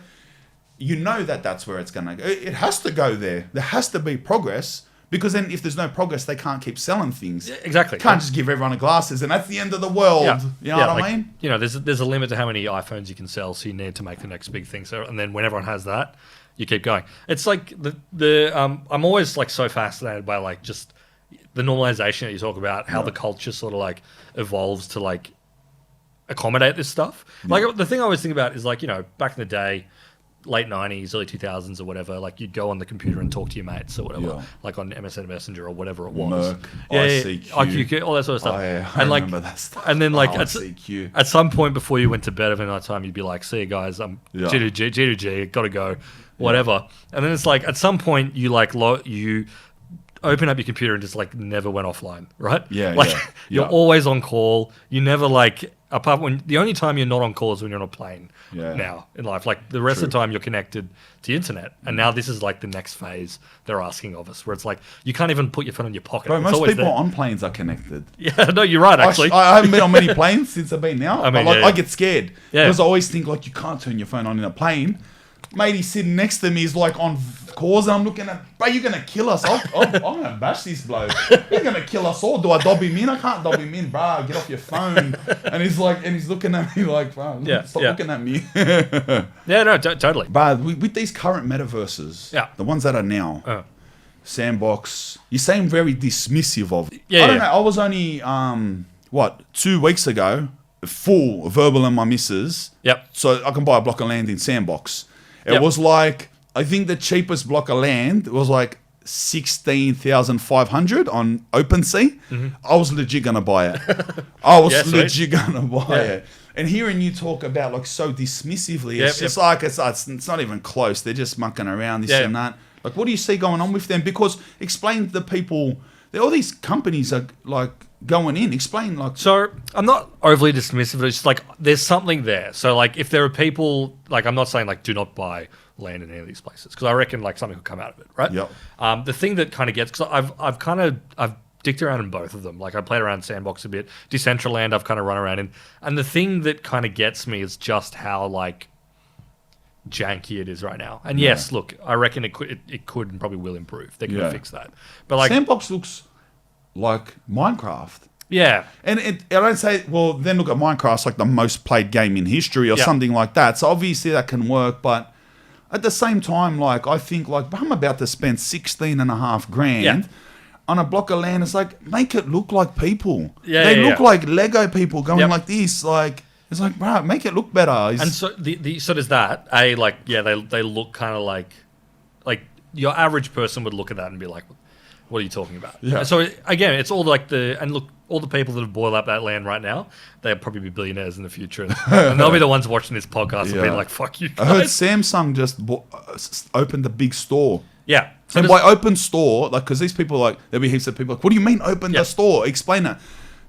[SPEAKER 1] you know that's where it's going to go. It has to go there. There has to be progress. Because then if there's no progress, they can't keep selling things.
[SPEAKER 2] Exactly.
[SPEAKER 1] Can't just give everyone glasses and that's the end of the world. You know what I mean?
[SPEAKER 2] You know, there's a limit to how many iPhones you can sell, so you need to make the next big thing. So, and then when everyone has that, you keep going. It's like I'm always like so fascinated by like just the normalization that you talk about, how the culture sort of like evolves to like accommodate this stuff. Like the thing I always think about is like, you know, back in the day, late 90s, early 2000s or whatever, like you'd go on the computer and talk to your mates or whatever, like on MSN Messenger or whatever it was. ICQ, all that sort of stuff.
[SPEAKER 1] I remember that stuff.
[SPEAKER 2] And then like
[SPEAKER 1] ICQ.
[SPEAKER 2] at some point before you went to bed every night time, you'd be like, see you guys, I'm G2G, gotta go, whatever. And then it's like at some point you like you open up your computer and just like never went offline, right? You're always on call. You never like, apart when the only time you're not on call is when you're on a plane now in life. Like the rest of the time you're connected to the internet. And now this is like the next phase they're asking of us, where it's like you can't even put your phone in your pocket.
[SPEAKER 1] Bro, most people on planes are connected.
[SPEAKER 2] Yeah, no, you're right. Actually,
[SPEAKER 1] I haven't been on many planes since I've been now. I get scared because I always think like you can't turn your phone on in a plane. Matey sitting next to me is like on cause, and I'm looking at, bro, you're gonna kill us. I'm gonna bash this bloke. He's gonna kill us all. Do I dob him in? I can't dob him in, bro. Get off your phone. And he's like, and he's looking at me like, bro, stop looking at me.
[SPEAKER 2] Totally.
[SPEAKER 1] But with these current metaverses, the ones that are now, Sandbox, you seem very dismissive of. I don't know. I was only 2 weeks ago, full verbal and my missus. So I can buy a block of land in Sandbox. It was like, I think the cheapest block of land was like 16,500 on OpenSea. I was legit gonna buy it. I was legit gonna buy it. And hearing you talk about like so dismissively, it's just like it's not even close. They're just mucking around this and that. Like, what do you see going on with them? Because explain to the people, all these companies are like going in. Explain like.
[SPEAKER 2] So I'm not overly dismissive. It's just like there's something there. So like if there are people, like I'm not saying like do not buy land in any of these places, because I reckon like something will come out of it, right? The thing that kind of gets, because I've dicked around in both of them. Like I played around Sandbox a bit. Decentraland I've kind of run around in, and the thing that kind of gets me is just how like janky it is right now. And yes, look, I reckon it could and probably will improve. They're gonna fix that. But like
[SPEAKER 1] Sandbox looks like Minecraft.
[SPEAKER 2] Yeah.
[SPEAKER 1] And I don't say, well, then look at Minecraft's like the most played game in history or something like that. So obviously that can work, but at the same time, like I think like I'm about to spend 16.5 grand on a block of land. It's like, make it look like people. They look like Lego people going like this. Like it's like, bro, make it look better.
[SPEAKER 2] And so so does that. They look kind of like your average person would look at that and be like, what are you talking about?
[SPEAKER 1] Yeah.
[SPEAKER 2] So again, it's all like all the people that have boiled up that land right now, they'll probably be billionaires in the future. And they'll be the ones watching this podcast and being like, fuck you guys.
[SPEAKER 1] I heard Samsung just opened a big store.
[SPEAKER 2] Yeah.
[SPEAKER 1] So and by open store, like, because these people, like, there'll be heaps of people like, what do you mean open the store? Explain it.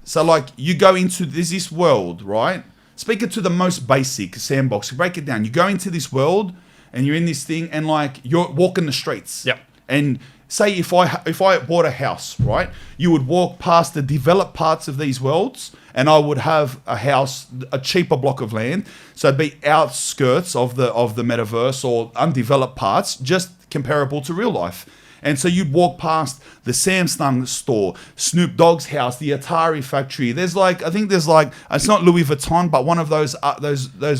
[SPEAKER 1] So, like, you go into this world, right? Speak it to the most basic Sandbox. Break it down. You go into this world. and you're in this thing, and like you're walking the streets.
[SPEAKER 2] Yep.
[SPEAKER 1] And say if I bought a house, right, you would walk past the developed parts of these worlds, and I would have a house, a cheaper block of land, so it'd be outskirts of the metaverse or undeveloped parts, just comparable to real life. And so you'd walk past the Samsung store, Snoop Dogg's house, the Atari factory. There's like, I think there's like, it's not Louis Vuitton, but one of those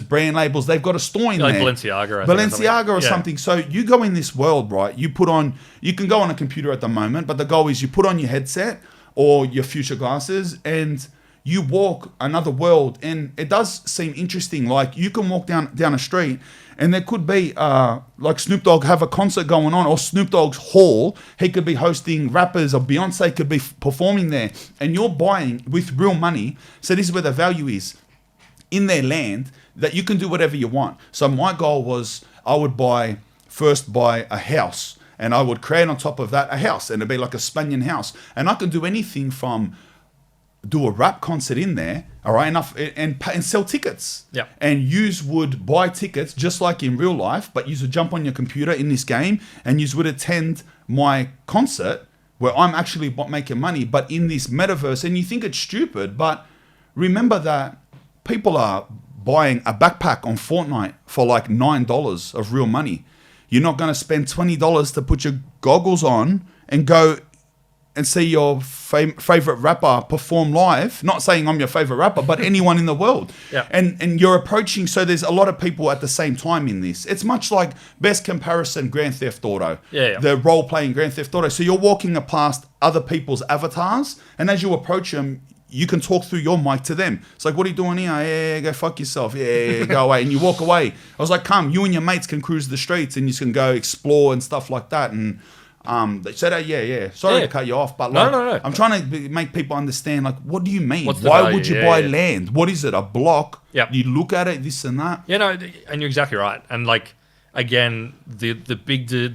[SPEAKER 1] brand labels. They've got a store in
[SPEAKER 2] like
[SPEAKER 1] there.
[SPEAKER 2] Balenciaga
[SPEAKER 1] or something. So you go in this world, right? You can go on a computer at the moment, but the goal is you put on your headset or your future glasses and you walk another world. And it does seem interesting. Like you can walk down a street and there could be, like Snoop Dogg have a concert going on, or Snoop Dogg's hall. He could be hosting rappers, or Beyonce could be performing there. And you're buying with real money. So this is where the value is. In their land, that you can do whatever you want. So my goal was I would first buy a house. And I would create on top of that a house. And it'd be like a Spanian house. And I can do anything from do a rap concert in there, all right, and sell tickets.
[SPEAKER 2] Yeah.
[SPEAKER 1] And yous would buy tickets just like in real life, but yous would jump on your computer in this game and yous would attend my concert where I'm actually making money, but in this metaverse. And you think it's stupid, but remember that people are buying a backpack on Fortnite for like $9 of real money. You're not going to spend $20 to put your goggles on and go and see your favorite rapper perform live. Not saying I'm your favorite rapper, but anyone in the world.
[SPEAKER 2] Yeah.
[SPEAKER 1] And you're approaching, so there's a lot of people at the same time in this. It's much like best comparison Grand Theft Auto.
[SPEAKER 2] Yeah.
[SPEAKER 1] The role-playing Grand Theft Auto. So you're walking past other people's avatars, and as you approach them, you can talk through your mic to them. It's like, what are you doing here? Yeah, go fuck yourself. Yeah, go away. And you walk away. I was like, come, you and your mates can cruise the streets and you can go explore and stuff like that. And they said, yeah. Sorry to cut you off, but like,
[SPEAKER 2] no.
[SPEAKER 1] I'm trying to make people understand, like, what do you mean?
[SPEAKER 2] What's the
[SPEAKER 1] Why
[SPEAKER 2] value?
[SPEAKER 1] would you buy land? What is it? A block?
[SPEAKER 2] Yep.
[SPEAKER 1] You look at it, this and that.
[SPEAKER 2] Yeah, no, and you're exactly right. And like, again, the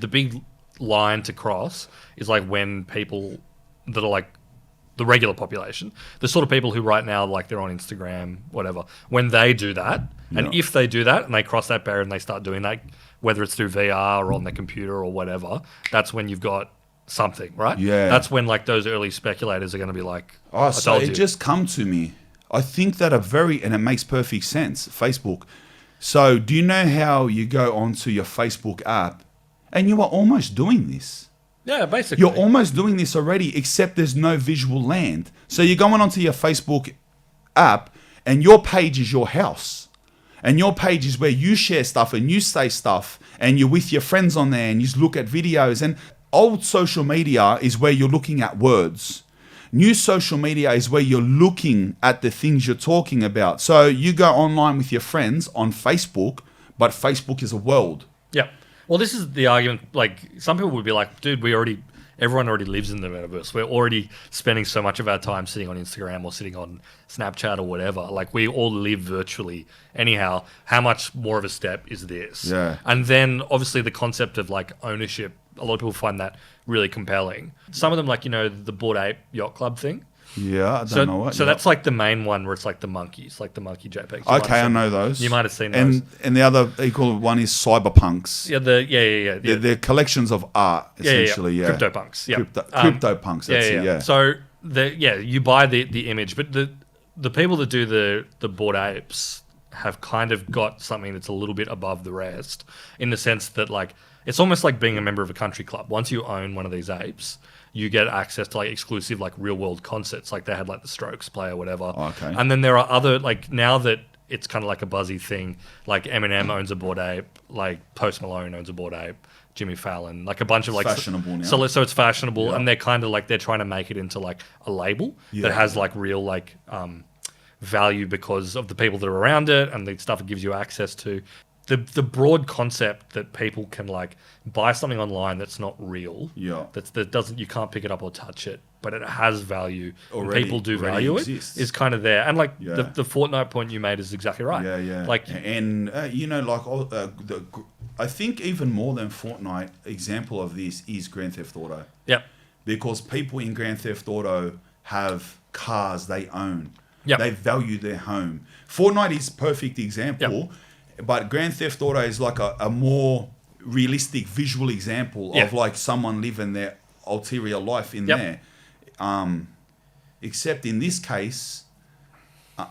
[SPEAKER 2] big line to cross is like when people that are like the regular population, the sort of people who right now, like they're on Instagram, whatever, when they do that, and if they do that and they cross that barrier and they start doing that, whether it's through VR or on their computer or whatever, that's when you've got something, right?
[SPEAKER 1] Yeah.
[SPEAKER 2] That's when like those early speculators are going to be like,
[SPEAKER 1] oh, so it just come to me. I think that and it makes perfect sense, Facebook. So do you know how you go onto your Facebook app and you are almost doing this?
[SPEAKER 2] Yeah, basically.
[SPEAKER 1] You're almost doing this already, except there's no visual land. So you're going onto your Facebook app and your page is your house. And your page is where you share stuff and you say stuff and you're with your friends on there and you look at videos. And old social media is where you're looking at words. New social media is where you're looking at the things you're talking about. So you go online with your friends on Facebook, but Facebook is a world.
[SPEAKER 2] Yeah. Well, this is the argument. Like, some people would be like, dude, everyone already lives in the metaverse. We're already spending so much of our time sitting on Instagram or sitting on Snapchat or whatever. Like, we all live virtually. Anyhow, how much more of a step is this?
[SPEAKER 1] Yeah.
[SPEAKER 2] And then, obviously, the concept of, like, ownership, a lot of people find that really compelling. Some of them, like, the Bored Ape Yacht Club thing.
[SPEAKER 1] Yeah, I don't know what.
[SPEAKER 2] So that's like the main one where it's like the monkeys, like the monkey JPEGs.
[SPEAKER 1] Okay, I know those.
[SPEAKER 2] You might have seen those.
[SPEAKER 1] And the other equal one is cyberpunks.
[SPEAKER 2] Yeah.
[SPEAKER 1] They're collections of art, essentially. Yeah.
[SPEAKER 2] CryptoPunks. Yeah.
[SPEAKER 1] CryptoPunks. That's it. Yeah.
[SPEAKER 2] So you buy the image, but the people that do the Bored Apes have kind of got something that's a little bit above the rest, in the sense that, like, it's almost like being a member of a country club. Once you own one of these apes, you get access to like exclusive like real world concerts. Like they had like the Strokes play or whatever.
[SPEAKER 1] Okay.
[SPEAKER 2] And then there are other, like, now that it's kind of like a buzzy thing, like Eminem owns a Bored Ape, like Post Malone owns a Bored Ape, Jimmy Fallon, like a bunch of like
[SPEAKER 1] fashionable now.
[SPEAKER 2] So it's fashionable, and they're kind of like they're trying to make it into like a label that has like real like value because of the people that are around it and the stuff it gives you access to. The broad concept that people can like buy something online that's not real, that doesn't, you can't pick it up or touch it, but it has value.
[SPEAKER 1] Already,
[SPEAKER 2] and people do value
[SPEAKER 1] exists.
[SPEAKER 2] it, is kind of there. And like the Fortnite point you made is exactly right.
[SPEAKER 1] Yeah.
[SPEAKER 2] Like,
[SPEAKER 1] and I think even more than Fortnite, example of this is Grand Theft Auto.
[SPEAKER 2] Yep.
[SPEAKER 1] Because people in Grand Theft Auto have cars they own.
[SPEAKER 2] Yep.
[SPEAKER 1] They value their home. Fortnite is a perfect example.
[SPEAKER 2] Yep.
[SPEAKER 1] But Grand Theft Auto is like a more realistic visual example of like someone living their ulterior life in there. Except in this case,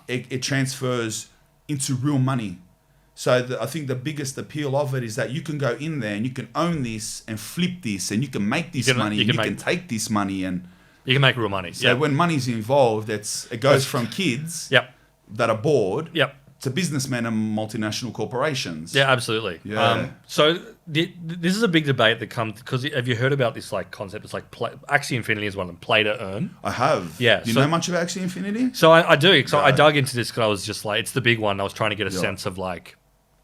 [SPEAKER 1] it transfers into real money. So I think the biggest appeal of it is that you can go in there and you can own this and flip this and you can make this money. You can take this money and
[SPEAKER 2] you can make real money.
[SPEAKER 1] So when money's involved, it goes from kids that are bored to businessmen and multinational corporations.
[SPEAKER 2] Yeah, absolutely.
[SPEAKER 1] Yeah.
[SPEAKER 2] So this is a big debate that comes because have you heard about this like concept? It's like Axie Infinity is one of them. Play to earn.
[SPEAKER 1] I have.
[SPEAKER 2] Yeah.
[SPEAKER 1] Do you know much about Axie Infinity?
[SPEAKER 2] So I do. So I dug into this because I was just like, it's the big one. I was trying to get a sense of like,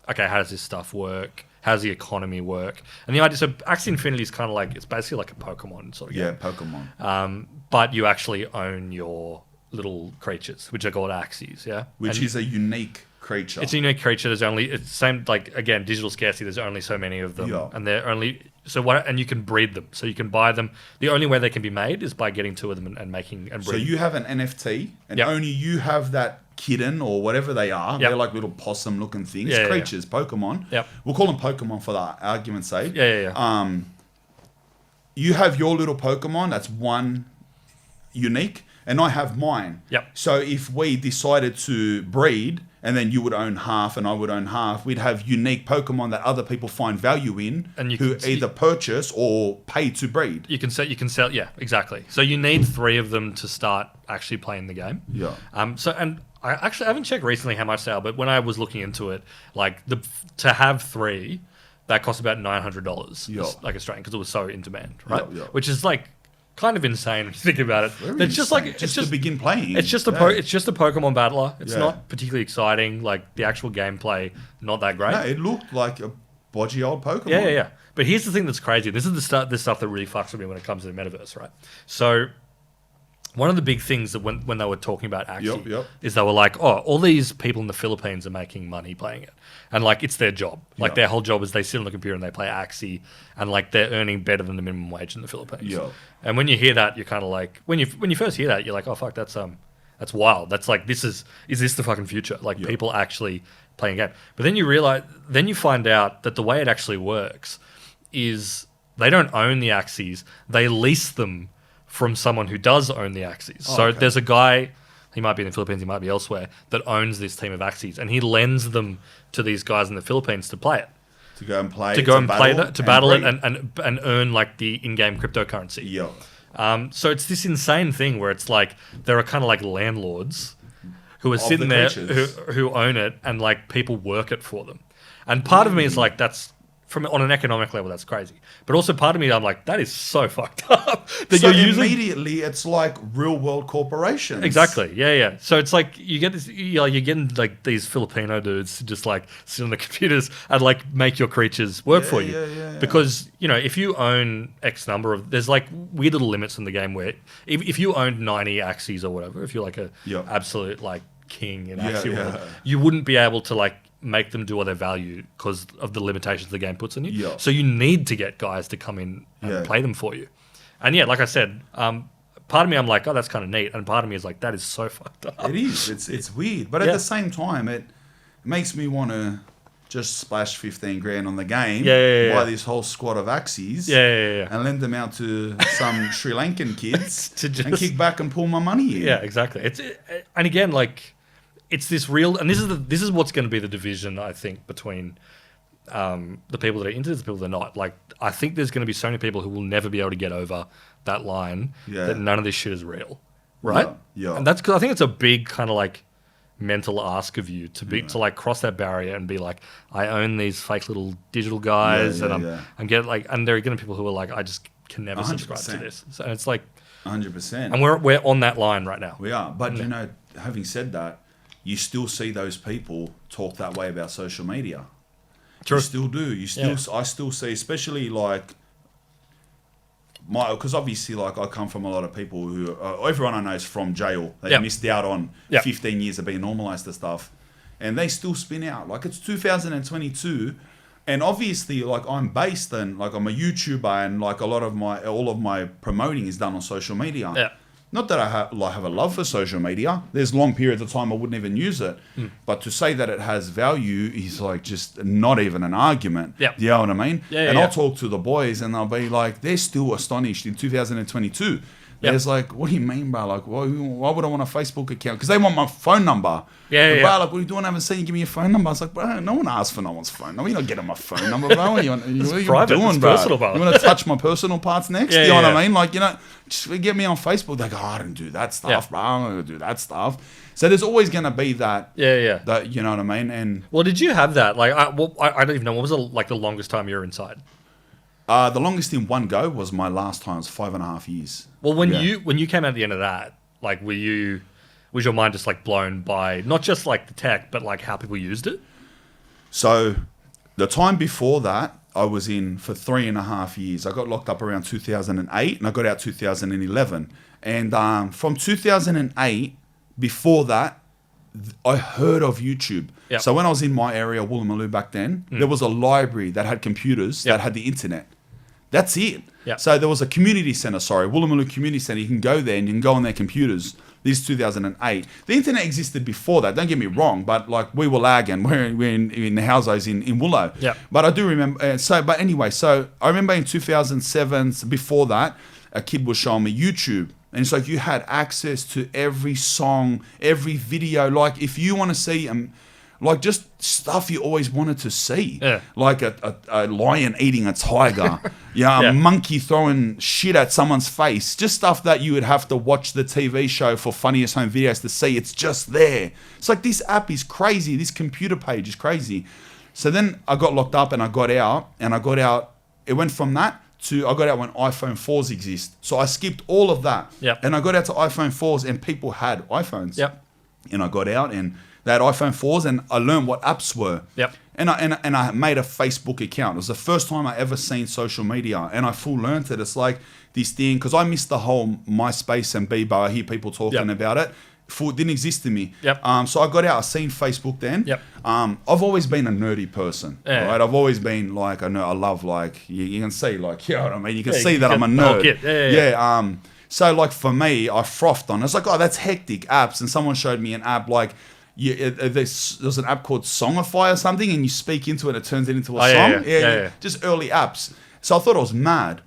[SPEAKER 2] okay, how does this stuff work? How does the economy work? And the idea, so Axie Infinity is kind of like, it's basically like a Pokemon sort of game.
[SPEAKER 1] Yeah, Pokemon.
[SPEAKER 2] But you actually own your little creatures, which are called Axies, yeah?
[SPEAKER 1] Which is a unique creature.
[SPEAKER 2] It's a unique creature. It's the same, like, again, digital scarcity, there's only so many of them.
[SPEAKER 1] Yeah.
[SPEAKER 2] And they're only, and you can breed them. So you can buy them. The only way they can be made is by getting two of them and making and breeding.
[SPEAKER 1] So you have an NFT, and only you have that kitten or whatever they are. They're like little possum looking things, creatures, Pokemon.
[SPEAKER 2] Yep.
[SPEAKER 1] We'll call them Pokemon for the argument's sake.
[SPEAKER 2] Yeah.
[SPEAKER 1] You have your little Pokemon, that's one unique, and I have mine.
[SPEAKER 2] Yep.
[SPEAKER 1] So if we decided to breed, and then you would own half and I would own half, we'd have unique Pokemon that other people find value in, and who either purchase or pay to breed.
[SPEAKER 2] You can sell, yeah, exactly. So you need 3 of them to start actually playing the game.
[SPEAKER 1] Yeah.
[SPEAKER 2] And I haven't checked recently how much they are, but when I was looking into it, like to have 3, that cost about $900, like Australian, because it was so in demand, right?
[SPEAKER 1] Yeah.
[SPEAKER 2] Which is like kind of insane when you think about it. It's just like
[SPEAKER 1] it's just to begin playing.
[SPEAKER 2] It's just it's just a Pokemon battler. It's not particularly exciting. Like the actual gameplay, not that great.
[SPEAKER 1] No, it looked like a bodgy old Pokemon.
[SPEAKER 2] Yeah. But here's the thing that's crazy. This is the stuff that really fucks with me when it comes to the metaverse, right? So one of the big things that when they were talking about Axie is they were like, oh, all these people in the Philippines are making money playing it. And like, it's their job. Like their whole job is they sit on the computer and they play Axie, and like they're earning better than the minimum wage in the Philippines.
[SPEAKER 1] Yeah.
[SPEAKER 2] And when you hear that, you're kind of like, when you first hear that, you're like, oh fuck, that's wild. That's like, is this the fucking future? Like people actually playing a game. But then you find out that the way it actually works is they don't own the Axies, they lease them from someone who does own the Axies. So there's a guy, he might be in the Philippines, he might be elsewhere, that owns this team of Axies, and he lends them to these guys in the Philippines to play it.
[SPEAKER 1] To go and play
[SPEAKER 2] To battle it and earn like the in-game cryptocurrency.
[SPEAKER 1] Yeah.
[SPEAKER 2] So it's this insane thing where it's like there are kind of like landlords who are sitting there who own it, and like people work it for them. And part of me is like, that's on an economic level, that's crazy. But also part of me, I'm like, that is so fucked up.
[SPEAKER 1] Immediately, it's like real world corporations.
[SPEAKER 2] Exactly. Yeah. So it's like you get this, you're getting like these Filipino dudes to just like sit on the computers and like make your creatures work for you.
[SPEAKER 1] Yeah.
[SPEAKER 2] Because, if you own X number of, there's like weird little limits in the game where if you owned 90 Axies or whatever, if you're like a absolute like king in Axie world, you wouldn't be able to like make them do all their value because of the limitations the game puts on you.
[SPEAKER 1] Yeah.
[SPEAKER 2] So you need to get guys to come in and play them for you. And like I said, part of me I'm like, oh, that's kind of neat, and part of me is like, that is so fucked up.
[SPEAKER 1] It is. It's weird, but at the same time, it makes me want to just splash 15 grand on the game, buy this whole squad of Axies, and lend them out to some Sri Lankan kids and kick back and pull my money in.
[SPEAKER 2] Yeah, exactly. And again, like, it's this real, and this is what's going to be the division, I think, between the people that are into this, the people that are not. Like, I think there's going to be so many people who will never be able to get over that line that none of this shit is real, right?
[SPEAKER 1] Yeah.
[SPEAKER 2] And that's because I think it's a big kind of like mental ask of you to like cross that barrier and be like, I own these fake little digital guys, and I'm getting like, and there are going to be people who are like, I just can never
[SPEAKER 1] 100%.
[SPEAKER 2] subscribe to this. So it's like
[SPEAKER 1] 100%.
[SPEAKER 2] And we're on that line right now.
[SPEAKER 1] We are, but having said that, you still see those people talk that way about social media. True. You still do. I still see, especially like because obviously, like, I come from a lot of people who everyone I know is from jail. They missed out on 15 years of being normalized to stuff, and they still spin out. Like, it's 2022, and obviously, like, I'm based in, like, I'm a YouTuber, and like all of my promoting is done on social media.
[SPEAKER 2] Yeah.
[SPEAKER 1] not that I have a love for social media. There's long periods of time I wouldn't even use it. But to say that it has value is like just not even an argument.
[SPEAKER 2] Yeah.
[SPEAKER 1] You know what I mean?
[SPEAKER 2] Yeah,
[SPEAKER 1] and
[SPEAKER 2] yeah.
[SPEAKER 1] I'll talk to the boys and they'll be like, they're still astonished in 2022. There's like, what do you mean, bro? Like, why would I want a Facebook account? Because they want my phone number.
[SPEAKER 2] Yeah,
[SPEAKER 1] Bro,
[SPEAKER 2] yeah.
[SPEAKER 1] like, what are you doing? I haven't seen you give me your phone number. I was like, bro, no one asked for no one's phone number. You're not getting my phone number, bro. What are you
[SPEAKER 2] private.
[SPEAKER 1] doing,
[SPEAKER 2] It's
[SPEAKER 1] bro?
[SPEAKER 2] personal, bro.
[SPEAKER 1] You want to touch my personal parts next?
[SPEAKER 2] Yeah,
[SPEAKER 1] You know what
[SPEAKER 2] yeah.
[SPEAKER 1] I mean? Like, just get me on Facebook. They go, I don't do that stuff,
[SPEAKER 2] Yeah.
[SPEAKER 1] bro. I'm not going to do that stuff. So there's always going to be that.
[SPEAKER 2] Yeah.
[SPEAKER 1] That, you know what I mean? And
[SPEAKER 2] Well, did you have that? Like, I don't even know. What was the longest time you were inside?
[SPEAKER 1] the longest in one go was my last time. It was 5.5 years.
[SPEAKER 2] Well, when
[SPEAKER 1] Yeah.
[SPEAKER 2] you came out at the end of that, like, was your mind just like blown by not just like the tech, but like how people used it?
[SPEAKER 1] So the time before that, I was in for 3.5 years. I got locked up around 2008 and I got out 2011. And from 2008, before that, I heard of YouTube.
[SPEAKER 2] Yep.
[SPEAKER 1] So when I was in my area, Woolloomooloo back then, there was a library that had computers
[SPEAKER 2] Yep.
[SPEAKER 1] that had the internet. That's it.
[SPEAKER 2] Yep.
[SPEAKER 1] So there was a community center, Woolloomooloo Community Center. You can go there and you can go on their computers. This is 2008. The internet existed before that. Don't get me wrong, but like we were lagging. We're in the houses in Woolo.
[SPEAKER 2] Yep.
[SPEAKER 1] But I do remember. But anyway, so I remember in 2007, before that, a kid was showing me YouTube. And it's like you had access to every song, every video. Like if you want to see like just stuff you always wanted to see.
[SPEAKER 2] Yeah.
[SPEAKER 1] Like a lion eating a tiger. A monkey throwing shit at someone's face. Just stuff that you would have to watch the TV show for Funniest Home Videos to see. It's just there. It's like this app is crazy. This computer page is crazy. So then I got locked up and I got out. It went from that to I got out when iPhone 4s exist. So I skipped all of that.
[SPEAKER 2] Yep.
[SPEAKER 1] And I got out to iPhone 4s and people had iPhones.
[SPEAKER 2] Yep.
[SPEAKER 1] And I got out and they had iPhone 4s and I learned what apps were.
[SPEAKER 2] Yep.
[SPEAKER 1] And I made a Facebook account. It was the first time I ever seen social media and I full learned it. It's like this thing, because I missed the whole MySpace and Bebo. I hear people talking about it. It didn't exist to me.
[SPEAKER 2] Yep.
[SPEAKER 1] So I got out. I seen Facebook then.
[SPEAKER 2] Yep.
[SPEAKER 1] I've always been a nerdy person.
[SPEAKER 2] Yeah.
[SPEAKER 1] Right. I've always been like a nerd. I love like you can see like you know what I mean. You can see
[SPEAKER 2] you
[SPEAKER 1] that I'm a
[SPEAKER 2] get the whole
[SPEAKER 1] nerd.
[SPEAKER 2] kit. Yeah.
[SPEAKER 1] So like for me, I frothed on it. It's like, oh, that's hectic apps. And someone showed me an app like there's an app called Songify or something, and you speak into it, it turns it into a song.
[SPEAKER 2] Yeah.
[SPEAKER 1] Just early apps. So I thought I was mad.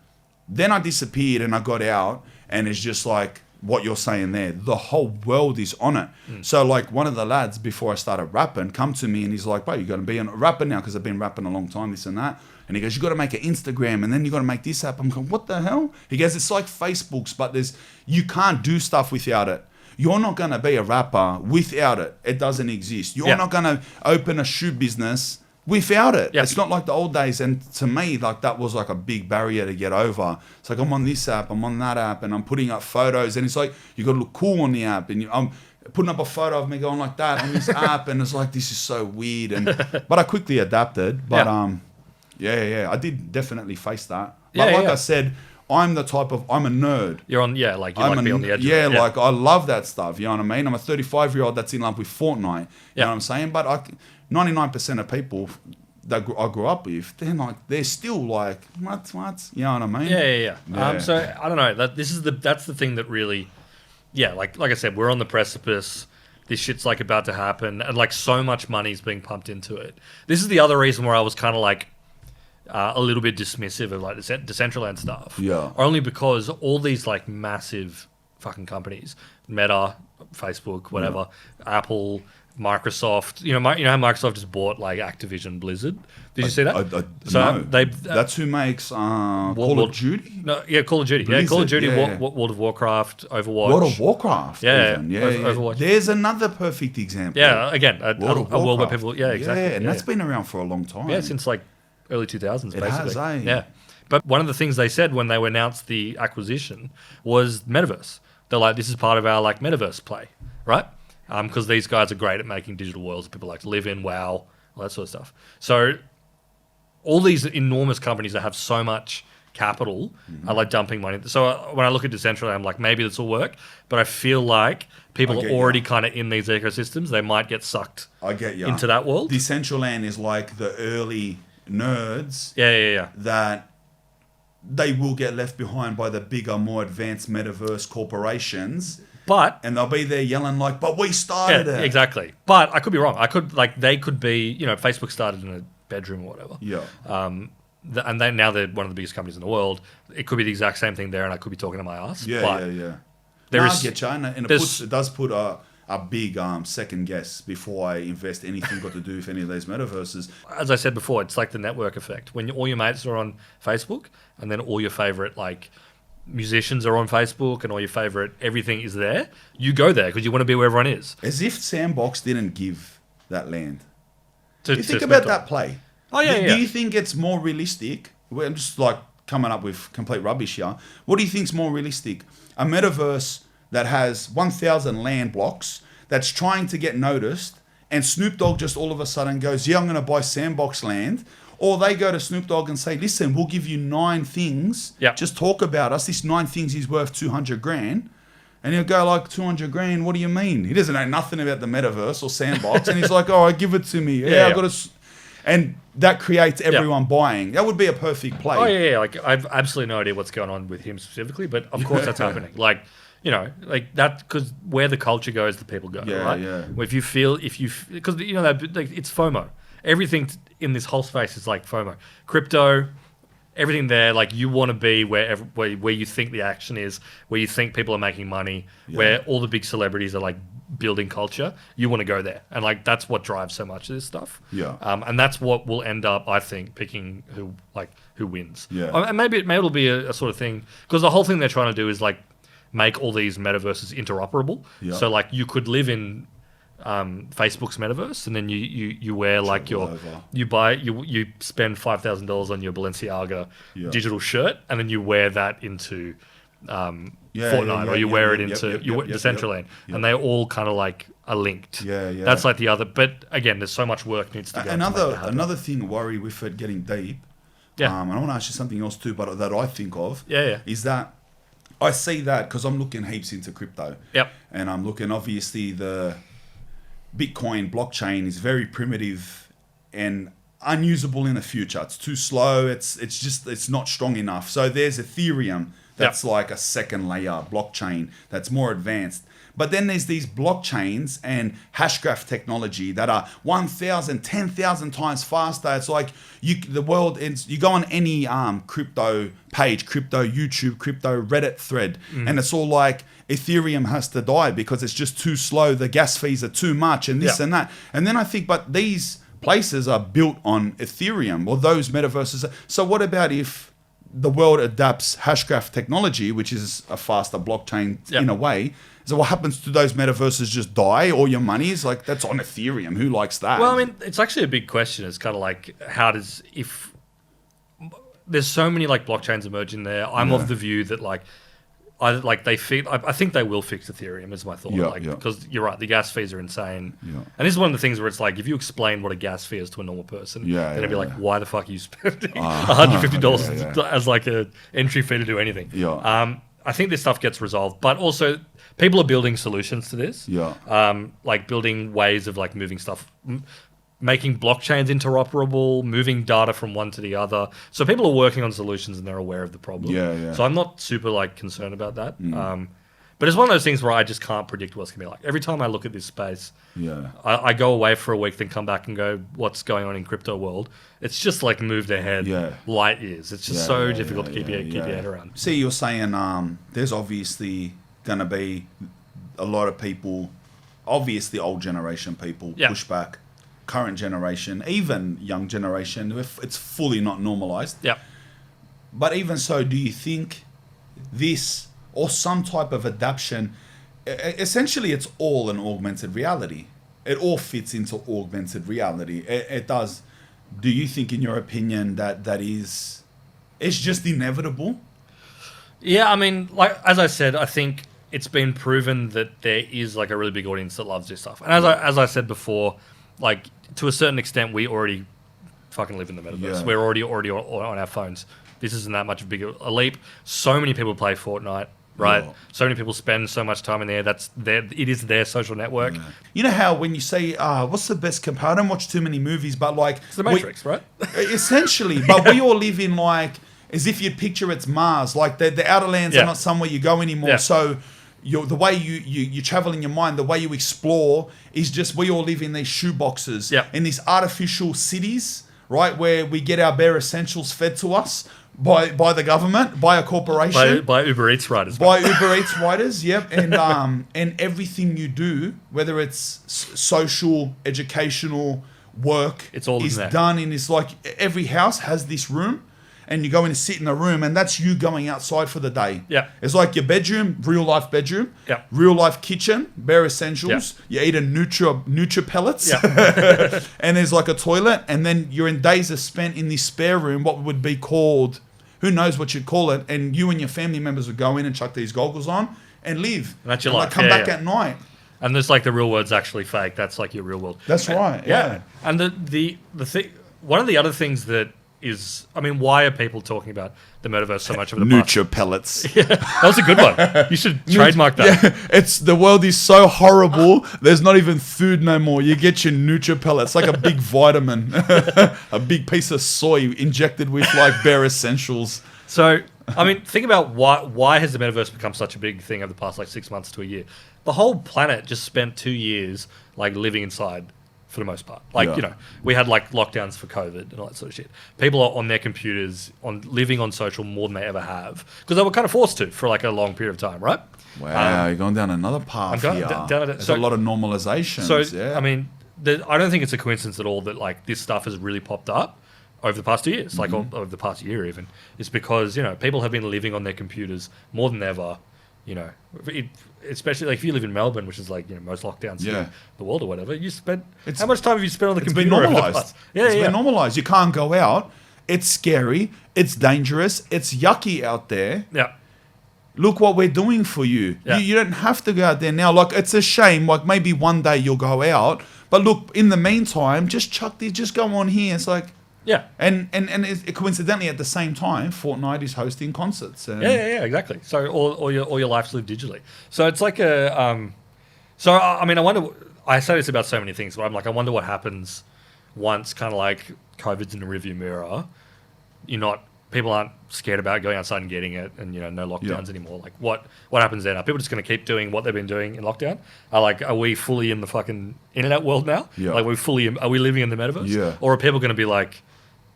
[SPEAKER 1] Then I disappeared and I got out, and it's just like what you're saying there. The whole world is on it. So like one of the lads before I started rapping come to me and he's like, "Bro, you got to be a rapper now because I've been rapping a long time, this and that." And he goes, "You got to make an Instagram and then you got to make this app." I'm going, "What the hell?" He goes, "It's like Facebook's, but you can't do stuff without it. You're not going to be a rapper without it. It doesn't exist. You're not going to open a shoe business without it.
[SPEAKER 2] Yep.
[SPEAKER 1] It's not like the old days." And to me, like that was like a big barrier to get over. It's like I'm on this app, I'm on that app, and I'm putting up photos, and it's like you got to look cool on the app, and I'm putting up a photo of me going like that on this app, and it's like this is so weird. But I quickly adapted. But I did definitely face that. But I said, I'm the type of I'm a nerd.
[SPEAKER 2] You're on like you like to be on the edge.
[SPEAKER 1] Yeah,
[SPEAKER 2] of it.
[SPEAKER 1] like I love that stuff. You know what I mean? I'm a 35-year-old that's in love with Fortnite. You know what I'm saying? But 99% of people that I grew up with, they're still like what? You know what I mean?
[SPEAKER 2] Yeah. So I don't know. That's the thing that really, like I said, we're on the precipice. This shit's like about to happen, and like so much money's being pumped into it. This is the other reason where I was kind of like a little bit dismissive of like the Decentraland stuff.
[SPEAKER 1] Yeah.
[SPEAKER 2] Only because all these like massive fucking companies, Meta, Facebook, whatever, Apple, Microsoft. You know how Microsoft just bought like Activision Blizzard. Did you see that?
[SPEAKER 1] No. That's who makes Call of Duty.
[SPEAKER 2] No, Call of Duty.
[SPEAKER 1] Blizzard,
[SPEAKER 2] Call of Duty,
[SPEAKER 1] yeah.
[SPEAKER 2] World of Warcraft, Overwatch.
[SPEAKER 1] World of Warcraft.
[SPEAKER 2] Yeah,
[SPEAKER 1] even.
[SPEAKER 2] Overwatch.
[SPEAKER 1] There's another perfect example.
[SPEAKER 2] Yeah, again, a world where people. Yeah, exactly.
[SPEAKER 1] Yeah, and that's been around for a long time.
[SPEAKER 2] Yeah, since like early 2000s, basically.
[SPEAKER 1] Has, eh?
[SPEAKER 2] Yeah. But one of the things they said when they announced the acquisition was Metaverse. They're like, this is part of our like Metaverse play, right? Because these guys are great at making digital worlds that people like to live in, wow, all that sort of stuff. So all these enormous companies that have so much capital are like dumping money. So when I look at Decentraland, I'm like, maybe this will work. But I feel like people are already kind of in these ecosystems. They might get sucked into that world.
[SPEAKER 1] Decentraland is like the early nerds
[SPEAKER 2] Yeah.
[SPEAKER 1] that they will get left behind by the bigger, more advanced metaverse corporations. And they'll be there yelling like, but we started it.
[SPEAKER 2] Exactly. But I could be wrong. They could be, Facebook started in a bedroom or whatever.
[SPEAKER 1] Yeah.
[SPEAKER 2] And now they're one of the biggest companies in the world. It could be the exact same thing there, and I could be talking to my ass.
[SPEAKER 1] Yeah. I get you. And it does put a big second guess before I invest anything got to do with any of these metaverses.
[SPEAKER 2] As I said before, it's like the network effect. When all your mates are on Facebook, and then all your favorite musicians are on Facebook, and all your favorite everything is there, you go there because you want to be where everyone is.
[SPEAKER 1] As if Sandbox didn't give that land. You think
[SPEAKER 2] to
[SPEAKER 1] about that play.
[SPEAKER 2] Oh yeah.
[SPEAKER 1] Do you think it's more realistic? I'm just coming up with complete rubbish here. What do you think's more realistic? A metaverse that has 1,000 land blocks that's trying to get noticed, and Snoop Dogg just all of a sudden goes, yeah, I'm going to buy Sandbox land. Or they go to Snoop Dogg and say, listen, we'll give you 9 things.
[SPEAKER 2] Yep.
[SPEAKER 1] Just talk about us. This 9 things is worth 200 grand. And he'll go 200 grand, what do you mean? He doesn't know nothing about the metaverse or Sandbox. And he's like, all right, give it to me. Yeah. I got to... And that creates everyone buying. That would be a perfect play.
[SPEAKER 2] Oh, yeah. I've absolutely no idea what's going on with him specifically, but of course that's happening. That, because where the culture goes, the people go, right?
[SPEAKER 1] Yeah.
[SPEAKER 2] Because it's FOMO. Everything in this whole space is like FOMO. Crypto, everything there, you want to be where you think the action is, where you think people are making money, where all the big celebrities are building culture. You want to go there, and that's what drives so much of this stuff.
[SPEAKER 1] Yeah.
[SPEAKER 2] And that's what will end up, I think, picking who wins.
[SPEAKER 1] Yeah.
[SPEAKER 2] And maybe it'll be a sort of thing, because the whole thing they're trying to do is make all these metaverses interoperable.
[SPEAKER 1] Yeah.
[SPEAKER 2] So you could live in Facebook's metaverse, and then you wear you spend $5,000 on your Balenciaga digital shirt, and then you wear that into Fortnite, or you wear it into Decentraland, and they all kind of are linked.
[SPEAKER 1] Yeah.
[SPEAKER 2] That's the other. But again, there's so much work needs to go.
[SPEAKER 1] Another thing, worry with it getting deep.
[SPEAKER 2] Yeah.
[SPEAKER 1] And I want to ask you something else too, but that I think of.
[SPEAKER 2] Yeah.
[SPEAKER 1] Is that I see that because I'm looking heaps into crypto.
[SPEAKER 2] Yep.
[SPEAKER 1] And I'm looking, obviously, the Bitcoin blockchain is very primitive and unusable in the future. It's too slow. It's not strong enough. So there's Ethereum that's like a second layer blockchain that's more advanced. But then there's these blockchains and hashgraph technology that are 1,000, 10,000 times faster. It's you go on any crypto page, crypto YouTube, crypto Reddit thread, and it's all Ethereum has to die because it's just too slow. The gas fees are too much, and this and that. And then I think, but these places are built on Ethereum, or those metaverses. So what about if the world adapts hashgraph technology, which is a faster blockchain in a way? So what happens to those metaverses? Just die? All your money is that's on Ethereum. Who likes that?
[SPEAKER 2] Well, I mean, it's actually a big question. It's kind of how does, if there's so many blockchains emerging there, I'm of the view that I think they will fix Ethereum, is my thought. Because you're right, the gas fees are insane.
[SPEAKER 1] Yeah.
[SPEAKER 2] And this is one of the things where it's if you explain what a gas fee is to a normal person, then it'd be why the fuck are you spending $150 as a entry fee to do anything?
[SPEAKER 1] Yeah.
[SPEAKER 2] I think this stuff gets resolved, but also people are building solutions to this.
[SPEAKER 1] Yeah.
[SPEAKER 2] Building ways of moving stuff, making blockchains interoperable, moving data from one to the other. So people are working on solutions and they're aware of the problem.
[SPEAKER 1] Yeah.
[SPEAKER 2] So I'm not super concerned about that. But it's one of those things where I just can't predict what's going to be like. Every time I look at this space, I go away for a week, then come back and go, what's going on in crypto world? It's just moved ahead light years. It's just so difficult to keep your head around.
[SPEAKER 1] See, you're saying there's obviously going to be a lot of people, obviously old generation people, push back. Current generation, even young generation, if it's fully not normalized.
[SPEAKER 2] Yeah.
[SPEAKER 1] But even so, do you think this or some type of adaptation, essentially it's all an augmented reality. It all fits into augmented reality. It does. Do you think, in your opinion, it's just inevitable?
[SPEAKER 2] Yeah, I mean, as I said, I think it's been proven that there is a really big audience that loves this stuff. And as I said before, to a certain extent, we already fucking live in the metaverse.
[SPEAKER 1] Yeah.
[SPEAKER 2] We're already on our phones. This isn't that much of a leap. So many people play Fortnite, right? Yeah. So many people spend so much time in there. It is their social network.
[SPEAKER 1] Yeah. You know how when you say, what's the best comparison? I don't watch too many movies, but
[SPEAKER 2] it's the Matrix, right?
[SPEAKER 1] Essentially, but we all live in as if you'd picture it's Mars. Like the outer lands are not somewhere you go anymore.
[SPEAKER 2] Yeah.
[SPEAKER 1] So the way you travel in your mind, the way you explore is just we all live in these shoe boxes, in these artificial cities, right, where we get our bare essentials fed to us by the government, by a corporation,
[SPEAKER 2] by Uber Eats riders,
[SPEAKER 1] yep, and everything you do, whether it's social, educational, work,
[SPEAKER 2] it's all
[SPEAKER 1] is
[SPEAKER 2] in there.
[SPEAKER 1] done in this. Like every house has this room. And you go in and sit in the room, and that's you going outside for the day.
[SPEAKER 2] Yeah.
[SPEAKER 1] It's like your bedroom, real life bedroom, real life kitchen, bare essentials. You eat a Nutra pellets, and there's like a toilet, and then your days are spent in this spare room, what would be called, who knows what you'd call it, and you and your family members would go in and chuck these goggles on and live.
[SPEAKER 2] And that's your
[SPEAKER 1] life.
[SPEAKER 2] life.
[SPEAKER 1] Come back at night.
[SPEAKER 2] And there's like the real world's actually fake. That's like your real world.
[SPEAKER 1] That's right. Yeah.
[SPEAKER 2] And the thing, one of the other things that is, I mean, why are people talking about the metaverse so much over the past?
[SPEAKER 1] Nutra pellets.
[SPEAKER 2] That was a good one. You should trademark that.
[SPEAKER 1] Yeah, it's the world is so horrible. There's not even food no more. You get your Nutra pellets, like a big vitamin, a big piece of soy injected with like bare essentials.
[SPEAKER 2] So, I mean, think about why has the metaverse become such a big thing over the past like 6 months to a year? The whole planet just spent 2 years like living inside. For the most part, like you know, we had like lockdowns for COVID and all that sort of shit. People are on their computers, living on social more than they ever have because they were kind of forced to for like a long period of time, right?
[SPEAKER 1] Wow, you're going down another path here. There's a lot of normalization.
[SPEAKER 2] So I mean, I don't think it's a coincidence at all that like this stuff has really popped up over the past 2 years, like over the past year even. It's because people have been living on their computers more than ever. Especially like if you live in Melbourne, which is like most lockdowns in the world or whatever. How much time have you spent on the computer?
[SPEAKER 1] It's been normalized.
[SPEAKER 2] It's
[SPEAKER 1] been normalized. You can't go out. It's scary. It's dangerous. It's yucky out there.
[SPEAKER 2] Yeah.
[SPEAKER 1] Look what we're doing for you.
[SPEAKER 2] Yeah.
[SPEAKER 1] You don't have to go out there now. Like it's a shame. Like maybe one day you'll go out, but look, in the meantime, just go on here. It's like.
[SPEAKER 2] Yeah,
[SPEAKER 1] and coincidentally at the same time, Fortnite is hosting concerts.
[SPEAKER 2] Yeah, exactly. So all your life's lived digitally. So it's like a So I mean, I wonder. I say this about so many things, but I'm like, I wonder what happens once kind of like COVID's in the rearview mirror. People aren't scared about going outside and getting it, and no lockdowns anymore. Like what happens then? Are people just going to keep doing what they've been doing in lockdown? Are we fully in the fucking internet world now?
[SPEAKER 1] Yeah.
[SPEAKER 2] Like are we living in the metaverse?
[SPEAKER 1] Yeah.
[SPEAKER 2] Or are people going to be like,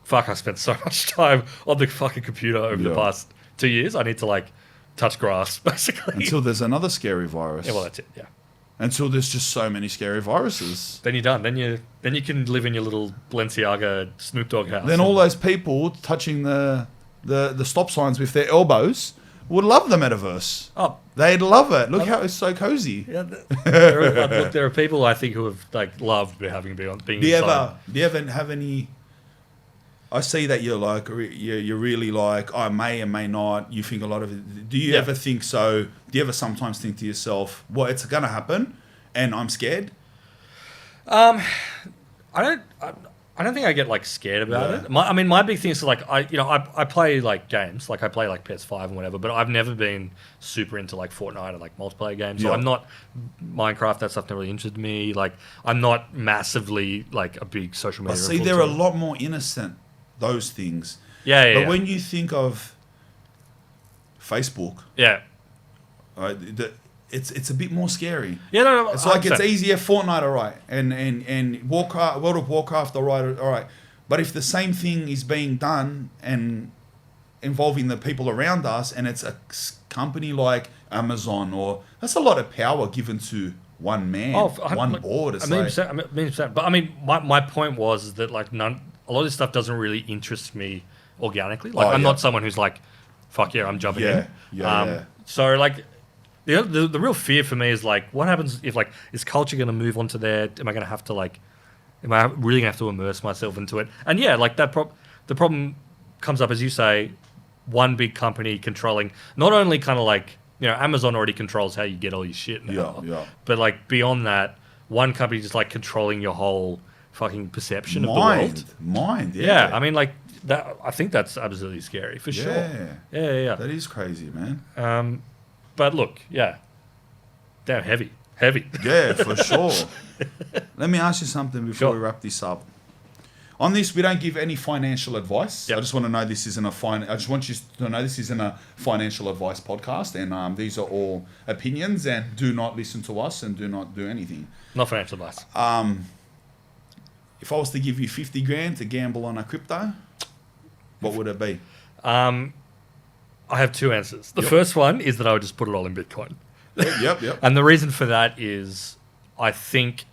[SPEAKER 2] fuck, I spent so much time on the fucking computer over the past 2 years. I need to like touch grass, basically.
[SPEAKER 1] Until there's another scary virus.
[SPEAKER 2] Yeah, well, that's it. Yeah.
[SPEAKER 1] Until there's just so many scary viruses.
[SPEAKER 2] Then you're done. Then you can live in your little Balenciaga Snoop Dogg house.
[SPEAKER 1] Then all those people touching the stop signs with their elbows would love the metaverse.
[SPEAKER 2] Oh,
[SPEAKER 1] they'd love it. Look how it's so cozy.
[SPEAKER 2] Yeah, there are people I think who have like loved being inside.
[SPEAKER 1] Do you ever have any? I see that you're like you're really like I may and may not. You think a lot of it. Do you ever think so? Do you ever sometimes think to yourself, "Well, it's going to happen, and I'm scared"?
[SPEAKER 2] I don't think I get like scared about it. My big thing is like I play like games, like I play like PS5 and whatever, but I've never been super into like Fortnite or like multiplayer games. So I'm not Minecraft. That stuff never really interested me. Like I'm not massively like a big social media.
[SPEAKER 1] See, they're a lot more innocent. Those things.
[SPEAKER 2] But
[SPEAKER 1] when you think of Facebook, it's a bit more scary.
[SPEAKER 2] Yeah, no,
[SPEAKER 1] it's like it's easier. Fortnite, all right, and Warcraft, World of Warcraft, all right. But if the same thing is being done and involving the people around us, and it's a company like Amazon, or that's a lot of power given to one man, one board. It's
[SPEAKER 2] 100%. But I mean, my point was that like a lot of this stuff doesn't really interest me organically. Like I'm not someone who's like, fuck yeah, I'm jumping in. So like the real fear for me is like, what happens if like, is culture going to move onto there? Am I going to have to like, am I really going to have to immerse myself into it? And like that the problem comes up, as you say, one big company controlling, not only kind of like, Amazon already controls how you get all your shit now. But like beyond that, one company just like controlling your whole fucking perception of the world.
[SPEAKER 1] Yeah.
[SPEAKER 2] I mean, like that. I think that's absolutely scary for sure. Yeah.
[SPEAKER 1] That is crazy, man.
[SPEAKER 2] But look, damn heavy.
[SPEAKER 1] Yeah, for sure. Let me ask you something before we wrap this up. On this, we don't give any financial advice.
[SPEAKER 2] Yep.
[SPEAKER 1] I just want to know this isn't I just want you to know this isn't a financial advice podcast, and these are all opinions. And do not listen to us, and do not do anything.
[SPEAKER 2] Not financial advice.
[SPEAKER 1] If I was to give you 50 grand to gamble on a crypto, what would it be?
[SPEAKER 2] I have two answers. The first one is that I would just put it all in Bitcoin.
[SPEAKER 1] Yep.
[SPEAKER 2] And the reason for that is I think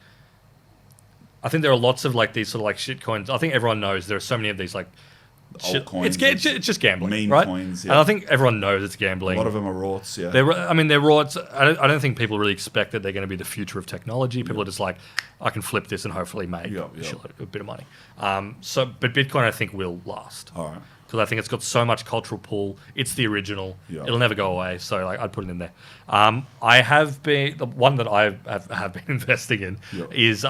[SPEAKER 2] there are lots of like these sort of like shit coins. I think everyone knows there are so many of these like shit
[SPEAKER 1] coins.
[SPEAKER 2] It's just gambling,
[SPEAKER 1] meme
[SPEAKER 2] right?
[SPEAKER 1] coins,
[SPEAKER 2] And I think everyone knows it's gambling.
[SPEAKER 1] A lot of them are rorts, yeah.
[SPEAKER 2] They're rorts. I don't think people really expect that they're going to be the future of technology. People are just like, I can flip this and hopefully make a bit of money. But Bitcoin, I think, will last.
[SPEAKER 1] All right.
[SPEAKER 2] Because I think it's got so much cultural pull. It's the original.
[SPEAKER 1] Yeah.
[SPEAKER 2] It'll never go away. So like, I'd put it in there. I have been the one that I have been investing in is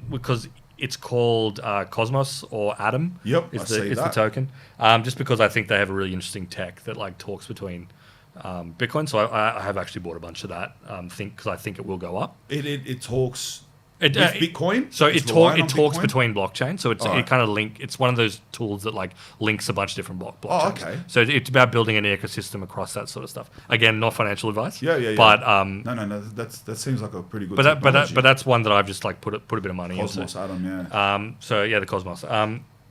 [SPEAKER 2] because it's called Cosmos or Atom.
[SPEAKER 1] Yep,
[SPEAKER 2] is the token. Just because I think they have a really interesting tech that like talks between Bitcoin. So I have actually bought a bunch of that. Because I think it will go up.
[SPEAKER 1] It talks. With Bitcoin,
[SPEAKER 2] so it talks
[SPEAKER 1] Bitcoin?
[SPEAKER 2] between blockchains. So it kind of It's one of those tools that like links a bunch of different blockchains.
[SPEAKER 1] Oh, okay.
[SPEAKER 2] So it's about building an ecosystem across that sort of stuff. Again, not financial advice.
[SPEAKER 1] Yeah.
[SPEAKER 2] But
[SPEAKER 1] no. That seems like a pretty good.
[SPEAKER 2] But that's one that I've just like put a bit of money
[SPEAKER 1] Cosmos
[SPEAKER 2] into.
[SPEAKER 1] Atom, yeah.
[SPEAKER 2] So yeah, the Cosmos.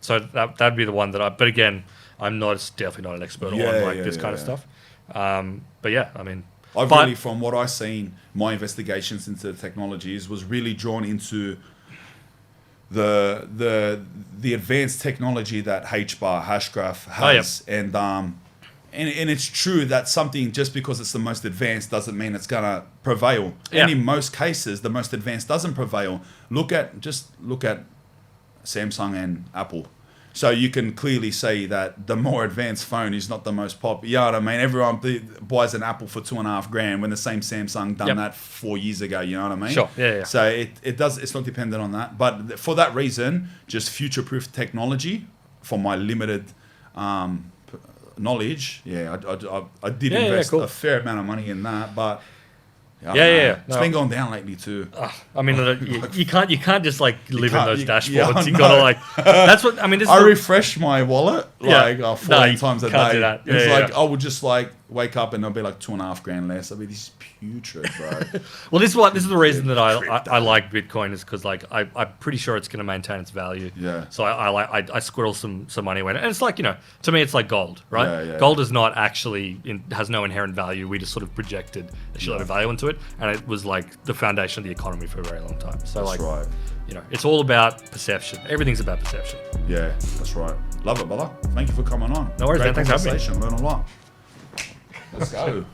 [SPEAKER 2] So that'd be the one that I. But again, I'm definitely not an expert on this kind of stuff. But yeah, I mean.
[SPEAKER 1] Really, from what I've seen, my investigations into the technologies was really drawn into the advanced technology that HBAR, Hashgraph has, and it's true that something just because it's the most advanced doesn't mean it's gonna prevail.
[SPEAKER 2] Yeah.
[SPEAKER 1] And in most cases, the most advanced doesn't prevail. Look at Samsung and Apple. So you can clearly say that the more advanced phone is not the most popular. You know what I mean? Everyone buys an Apple for $2,500 when the same Samsung done that 4 years ago. You know what I mean?
[SPEAKER 2] Sure. Yeah.
[SPEAKER 1] So it's not dependent on that. But for that reason, just future-proof technology, from my limited knowledge, I did invest a fair amount of money in that, but. It's been going down lately too.
[SPEAKER 2] I mean, you can't just like live in those dashboards. You gotta like. That's what I mean.
[SPEAKER 1] I refresh my wallet like 14 times a day.
[SPEAKER 2] Do that.
[SPEAKER 1] It's I would just like wake up and it'll be like $2,500 less. I mean, this is putrid, bro.
[SPEAKER 2] Well, this is the reason that I like Bitcoin is because like I'm pretty sure it's going to maintain its value.
[SPEAKER 1] Yeah.
[SPEAKER 2] So I squirrel some money away, and it's like to me it's like gold, right?
[SPEAKER 1] Yeah.
[SPEAKER 2] Gold is not actually has no inherent value. We just sort of projected a shitload of value into it, and it was like the foundation of the economy for a very long time. So
[SPEAKER 1] that's right.
[SPEAKER 2] It's all about perception. Everything's about perception.
[SPEAKER 1] Yeah, that's right. Love it, brother. Thank you for coming on.
[SPEAKER 2] No worries,
[SPEAKER 1] Great
[SPEAKER 2] man. Thanks for having me.
[SPEAKER 1] Learn a lot. Let's go.